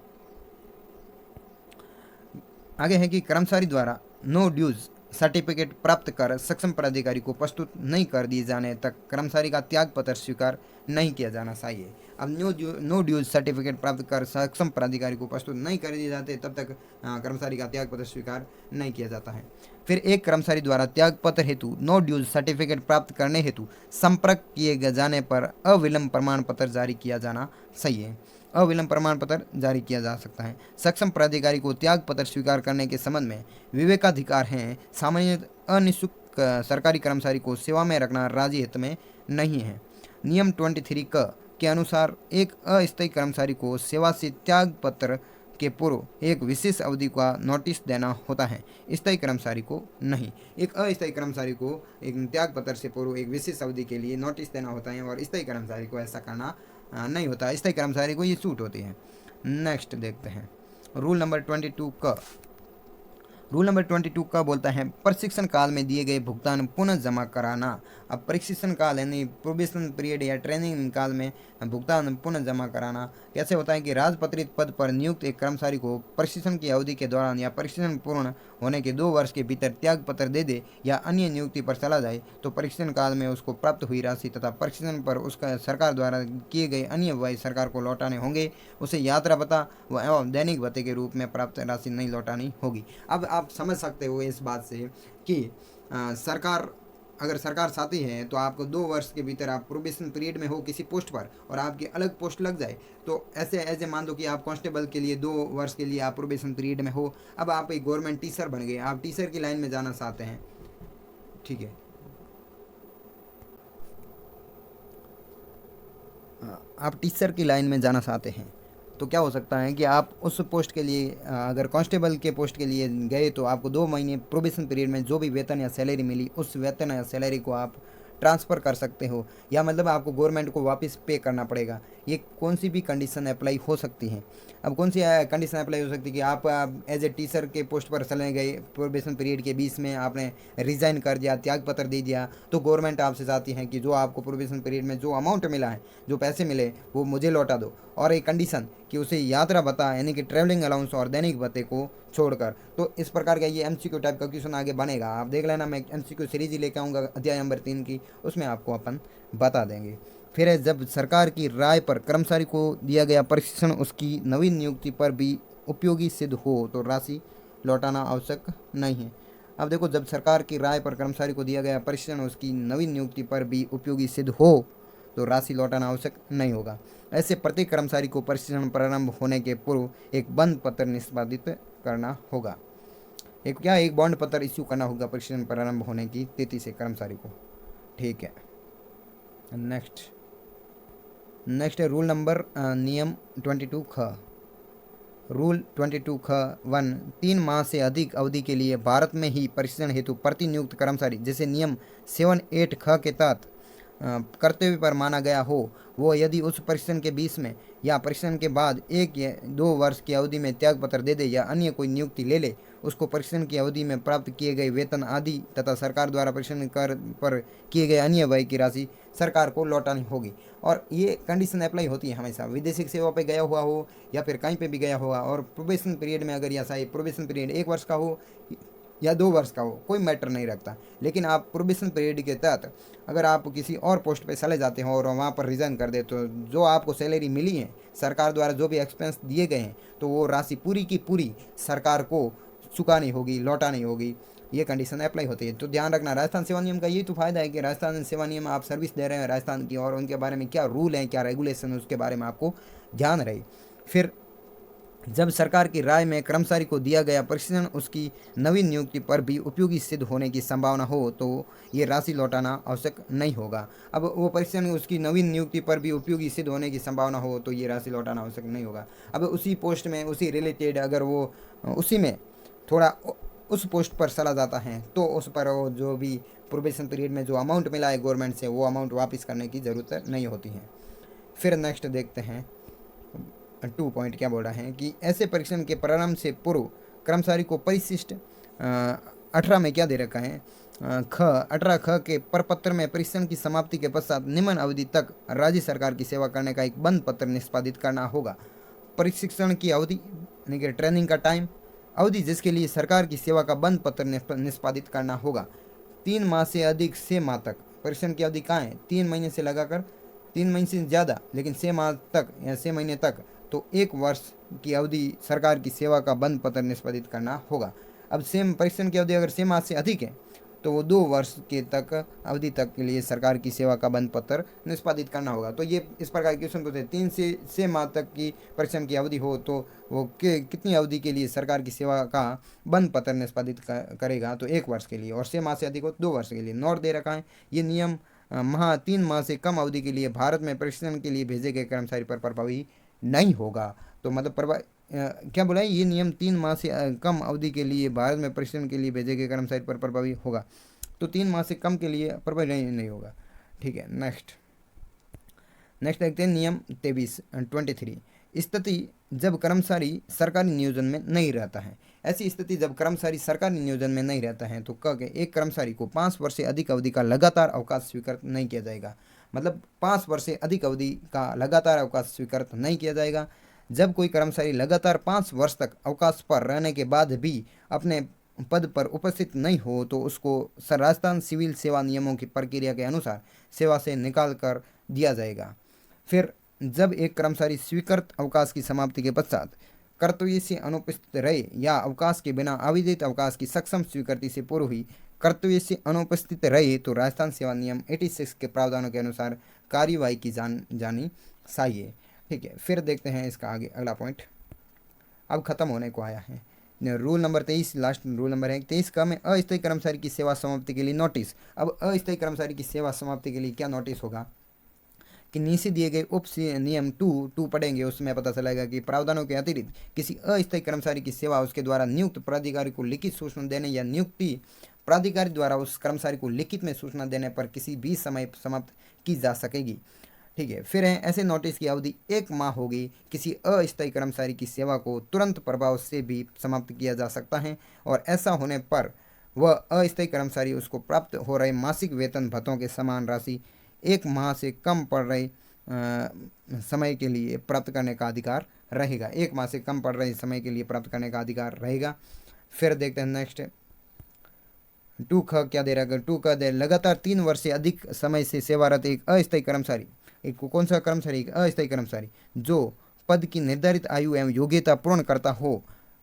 आगे है कि कर्मचारी द्वारा नो ड्यूज सर्टिफिकेट प्राप्त कर सक्षम प्राधिकारी को प्रस्तुत नहीं कर दिए जाने तक कर्मचारी का त्यागपत्र स्वीकार नहीं किया जाना चाहिए। अब नो ड्यूज सर्टिफिकेट प्राप्त कर सक्षम प्राधिकारी को प्रस्तुत नहीं कर दिए जाते तब तक कर्मचारी का त्यागपत्र स्वीकार नहीं किया जाता है। फिर एक कर्मचारी द्वारा त्यागपत्र हेतु नो ड्यूज सर्टिफिकेट प्राप्त करने हेतु संपर्क किए जाने पर अविलंब प्रमाण पत्र जारी किया जाना चाहिए। अविलंब प्रमाण पत्र जारी किया जा सकता है। सक्षम प्राधिकारी को त्यागपत्र स्वीकार करने के संबंध में विवेकाधिकार हैं। सामान्य अनिच्छुक सरकारी कर्मचारी को सेवा में रखना राज्य हित में नहीं है। नियम 23 के अनुसार एक अस्थायी कर्मचारी को सेवा से त्यागपत्र के पूर्व एक विशेष अवधि का नोटिस देना होता है, स्थायी कर्मचारी को नहीं। एक अस्थायी कर्मचारी को एक त्यागपत्र से पूर्व एक विशेष अवधि के लिए नोटिस देना होता है और स्थायी कर्मचारी को ऐसा करना नहीं होता। स्थायी कर्मचारी को ये छूट होती है। नेक्स्ट देखते हैं रूल नंबर 22 का। रूल नंबर 22 का बोलता है प्रशिक्षण काल में दिए गए भुगतान पुनः जमा कराना। अब प्रशिक्षण काल यानी प्रोबेशन पीरियड या ट्रेनिंग काल में भुगतान पुनः जमा कराना कैसे होता है कि राजपत्रित पद पर नियुक्त एक कर्मचारी को प्रशिक्षण की अवधि के दौरान या प्रशिक्षण पूर्ण होने के 2 वर्ष के भीतर त्यागपत्र दे दे या अन्य नियुक्ति पर चला जाए तो प्रशिक्षण काल में उसको प्राप्त हुई राशि तथा प्रशिक्षण पर उसका सरकार द्वारा किए गए अन्य व्यय सरकार को लौटाने होंगे। उसे यात्रा भत्ता एवं दैनिक भत्ते के रूप में प्राप्त राशि नहीं लौटानी होगी। अब आप समझ सकते हो इस बात से कि अगर सरकार चाहती है तो आपको 2 वर्ष के भीतर आप प्रोबेशन पीरियड में हो किसी पोस्ट पर और आपकी अलग पोस्ट लग जाए तो ऐसे मान दो कि आप कांस्टेबल के लिए 2 वर्ष के लिए आप प्रोबेशन पीरियड में हो। अब आप एक गवर्नमेंट टीचर बन गए, आप टीचर की लाइन में जाना चाहते हैं, ठीक है, आप टीचर की लाइन में जाना चाहते हैं तो क्या हो सकता है कि आप उस पोस्ट के लिए अगर कांस्टेबल के पोस्ट के लिए गए तो आपको 2 महीने प्रोबेशन पीरियड में जो भी वेतन या सैलरी मिली उस वेतन या सैलरी को आप ट्रांसफ़र कर सकते हो या मतलब आपको गवर्नमेंट को वापस पे करना पड़ेगा। ये कौन सी भी कंडीशन अप्लाई हो सकती है। अब कौन सी कंडीशन अप्लाई हो सकती है कि आप एज ए टीचर के पोस्ट पर चले गए, प्रोबेशन पीरियड के बीच में आपने रिज़ाइन कर दिया, त्यागपत्र दे दिया तो गवर्नमेंट आपसे चाहती है कि जो आपको प्रोबेशन पीरियड में जो अमाउंट मिला है, जो पैसे मिले वो मुझे लौटा दो। और एक कंडीशन कि उसे यात्रा भत्ता यानी कि ट्रैवलिंग अलाउंस और दैनिक भत्ते को छोड़कर। तो इस प्रकार का ये एमसीक्यू टाइप का क्वेश्चन आगे बनेगा, आप देख लेना। मैं एमसीक्यू सीरीज ही लेकर आऊँगा अध्याय नंबर 3 की, उसमें आपको अपन बता देंगे। फिर है जब सरकार की राय पर कर्मचारी को दिया गया प्रशिक्षण उसकी नवीन नियुक्ति पर भी उपयोगी सिद्ध हो तो राशि लौटाना आवश्यक नहीं है। अब देखो, जब सरकार की राय पर कर्मचारी को दिया गया प्रशिक्षण उसकी नवीन नियुक्ति पर भी उपयोगी सिद्ध हो तो राशि लौटाना आवश्यक नहीं होगा। ऐसे प्रत्येक कर्मचारी को प्रशिक्षण प्रारंभ होने के पूर्व एक बंद पत्र निष्पादित करना होगा। एक बॉन्ड पत्र इश्यू करना होगा प्रशिक्षण प्रारंभ होने की तिथि से कर्मचारी को, ठीक है। नेक्स्ट है रूल नंबर नियम 22 ख। रूल 22 ख 1 3 माह से अधिक अवधि के लिए भारत में ही प्रशिक्षण हेतु प्रतिनियुक्त कर्मचारी जैसे नियम 7-8 ख के तहत कर्तव्य पर माना गया हो, वो यदि उस प्रशिक्षण के बीच में या प्रशिक्षण के बाद 1 या 2 वर्ष की अवधि में त्यागपत्र दे दे या अन्य कोई नियुक्ति ले ले उसको परीक्षण की अवधि में प्राप्त किए गए वेतन आदि तथा सरकार द्वारा परीक्षण कर पर किए गए अन्य व्यय की राशि सरकार को लौटानी होगी। और ये कंडीशन अप्लाई होती है हमेशा, विदेशी सेवा पे गया हुआ हो या फिर कहीं पे भी गया हुआ, और प्रोबेशन पीरियड में अगर ऐसा है, प्रोबेशन पीरियड 1 वर्ष का हो या 2 वर्ष का हो, कोई मैटर नहीं रखता। लेकिन आप प्रोबेशन पीरियड के तहत अगर आप किसी और पोस्ट पे चले जाते हो और वहाँ पर रिज़ाइन कर दे, तो जो आपको सैलरी मिली है सरकार द्वारा, जो भी एक्सपेंस दिए गए हैं, तो वो राशि पूरी की पूरी सरकार को चुकानी होगी, लौटानी होगी। ये कंडीशन अप्लाई होती है। तो ध्यान रखना, राजस्थान सेवा नियम का ये तो फायदा है कि राजस्थान सेवा नियम आप सर्विस दे रहे हैं राजस्थान की, और उनके बारे में क्या रूल हैं, क्या रेगुलेशन है, उसके बारे में आपको ध्यान रहे। फिर जब सरकार की राय में कर्मचारी को दिया गया प्रशिक्षण उसकी नवीन नियुक्ति पर भी उपयोगी सिद्ध होने की संभावना हो तो ये राशि लौटाना आवश्यक नहीं होगा। अब वो प्रशिक्षण उसकी नवीन नियुक्ति पर भी उपयोगी सिद्ध होने की संभावना हो तो ये राशि लौटाना आवश्यक नहीं होगा। अब उसी पोस्ट में, उसी रिलेटेड, अगर वो उसी में थोड़ा उस पोस्ट पर चला जाता है तो उस पर वो जो भी प्रोबेशन पीरियड में जो अमाउंट मिला है गवर्नमेंट से, वो अमाउंट वापस करने की ज़रूरत नहीं होती है। फिर नेक्स्ट देखते हैं 2 पॉइंट क्या बोल रहा है कि ऐसे परीक्षण के प्रारंभ से पूर्व कर्मचारी को परिशिष्ट 18 में क्या दे रखा है, 18 ख के प्रपत्र में परीक्षण की समाप्ति के पश्चात निम्न अवधि तक राज्य सरकार की सेवा करने का एक बंद पत्र निष्पादित करना होगा। प्रशिक्षण की अवधि यानी कि ट्रेनिंग का टाइम अवधि जिसके लिए सरकार की सेवा का बंद पत्र निष्पादित करना होगा 3 माह से अधिक 6 माह तक। परीक्षण की अवधि कहाँ है, 3 महीने से लगाकर 3 महीने से ज़्यादा, लेकिन 6 माह तक या 6 महीने तक, तो 1 वर्ष की अवधि सरकार की सेवा का बंद पत्र निष्पादित करना होगा। अब सेम परीक्षण की अवधि अगर 6 माह से अधिक है तो वो 2 वर्ष के तक अवधि तक के लिए सरकार की सेवा का बंद पत्र निष्पादित करना होगा। तो ये इस प्रकार के क्वेश्चन पूछते हैं, 3 से 6 माह तक की परीक्षण की अवधि हो तो वो कितनी अवधि के लिए सरकार की सेवा का बंद पत्र निष्पादित करेगा, तो 1 वर्ष के लिए, और 6 माह से अधिक हो 2 वर्ष के लिए। नोट दे रखा है ये नियम 3 माह से कम अवधि के लिए भारत में प्रशिक्षण के लिए भेजे गए कर्मचारी पर प्रभावी नहीं होगा। तो मतलब क्या बोला है, ये नियम 3 माह से कम अवधि के लिए भारत में प्रशिक्षण के लिए भेजे गए कर्मचारी पर प्रभावी होगा। तो 3 माह से कम के लिए प्रभावी नहीं होगा। ठीक है, नेक्स्ट देखते हैं नियम 23 स्थिति जब कर्मचारी सरकारी नियोजन में नहीं रहता है। ऐसी स्थिति जब कर्मचारी सरकारी नियोजन में नहीं रहता है तो एक कर्मचारी को 5 वर्ष से अधिक अवधि का लगातार अवकाश स्वीकृत नहीं किया जाएगा। मतलब 5 वर्ष से अधिक अवधि का लगातार अवकाश स्वीकृत नहीं किया जाएगा। जब कोई कर्मचारी लगातार 5 वर्ष तक अवकाश पर रहने के बाद भी अपने पद पर उपस्थित नहीं हो तो उसको राजस्थान सिविल सेवा नियमों की प्रक्रिया के अनुसार सेवा से निकाल कर दिया जाएगा। फिर जब एक कर्मचारी स्वीकृत अवकाश की समाप्ति के पश्चात कर्तव्य से अनुपस्थित रहे या अवकाश के बिना आवेदित अवकाश की सक्षम स्वीकृति से पूर्व ही कर्तव्य से अनुपस्थित रहे तो राजस्थान सेवा नियम 86 के प्रावधानों के अनुसार कार्यवाही की जानी चाहिए। ठीक है, फिर देखते हैं इसका आगे अगला पॉइंट, अब खत्म होने को आया है। Rule number 23, last rule number है 23 का में अस्थायी कर्मचारी की सेवा समाप्ति के लिए नोटिस। अब अस्थायी कर्मचारी की सेवा समाप्ति के लिए क्या नोटिस होगा कि नीचे दिए गए उप नियम 2 पढ़ेंगे, उसमें पता चलेगा कि प्रावधानों के अतिरिक्त किसी अस्थायी कर्मचारी की सेवा उसके द्वारा नियुक्त प्राधिकारी को लिखित सूचना देने या नियुक्ति प्राधिकारी द्वारा उस कर्मचारी को लिखित में सूचना देने पर किसी भी समय समाप्त की जा सकेगी। ठीक है, फिर है ऐसे नोटिस की अवधि 1 माह होगी। किसी अस्थायी कर्मचारी की सेवा को तुरंत प्रभाव से भी समाप्त किया जा सकता है और ऐसा होने पर वह अस्थायी कर्मचारी उसको प्राप्त हो रहे मासिक वेतन भत्तों के समान राशि 1 माह से कम पड़ रहे समय के लिए प्राप्त करने का अधिकार रहेगा। 1 माह से कम पड़ रहे समय के लिए प्राप्त करने का अधिकार रहेगा। फिर देखते हैं नेक्स्ट 2 ख क्या दे रहा है। 2 का दे लगातार 3 वर्ष से अधिक समय से सेवारत एक अस्थायी कर्मचारी, एक कौन सा कर्मचारी, एक अस्थायी कर्मचारी जो पद की निर्धारित आयु एवं योग्यता पूर्ण करता हो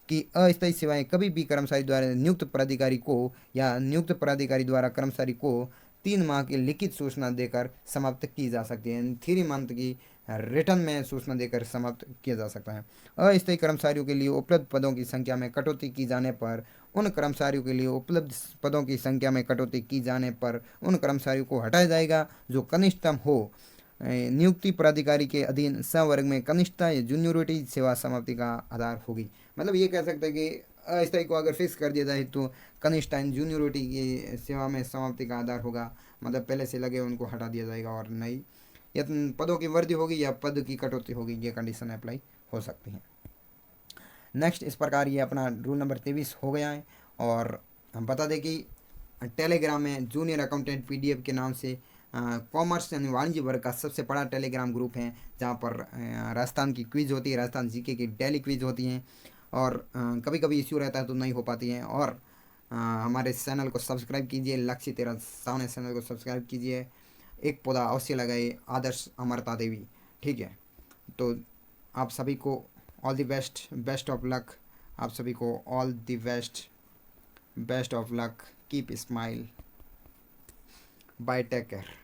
कि अस्थायी सेवाएं कभी भी कर्मचारी द्वारा नियुक्त प्राधिकारी को या नियुक्त प्राधिकारी द्वारा कर्मचारी को 3 माह की लिखित सूचना देकर समाप्त की जा सकती है। 3 मंथ की रिटर्न में सूचना देकर समाप्त किया जा सकता है। अस्थायी कर्मचारियों के लिए उपलब्ध पदों की संख्या में कटौती की जाने पर उन कर्मचारियों के लिए उपलब्ध पदों की संख्या में कटौती की जाने पर उन कर्मचारियों को हटाया जाएगा जो कनिष्ठतम हो। नियुक्ति प्राधिकारी के अधीन संवर्ग में कनिष्ठता या जूनियरिटी सेवा समाप्ति का आधार होगी। मतलब ये कह सकते हैं कि अस्थायी को अगर फिक्स कर दिया जाए तो कनिष्ठता एंड जूनियरिटी की सेवा में समाप्ति का आधार होगा, मतलब पहले से लगे उनको हटा दिया जाएगा और नई या पदों की वृद्धि होगी या पद की कटौती होगी, ये कंडीशन अप्लाई हो सकती है। नेक्स्ट इस प्रकार ये अपना रूल नंबर 23 हो गया है। और हम बता दें कि टेलीग्राम में जूनियर अकाउंटेंट पीडीएफ के नाम से कॉमर्स यानी वाणिज्य वर्ग का सबसे बड़ा टेलीग्राम ग्रुप है, जहाँ पर राजस्थान की क्विज होती है, राजस्थान जीके की डेली क्विज होती हैं, और कभी कभी इश्यू रहता है तो नहीं हो पाती हैं। और हमारे चैनल को सब्सक्राइब कीजिए, लक्ष्य तेरा सामने चैनल को सब्सक्राइब कीजिए, एक पौधा अवश्य लगाए, आदर्श अमरता देवी। ठीक है, तो आप सभी को all the best, best of luck. आप सभी को all the best, best of luck, keep smile, bye, take care.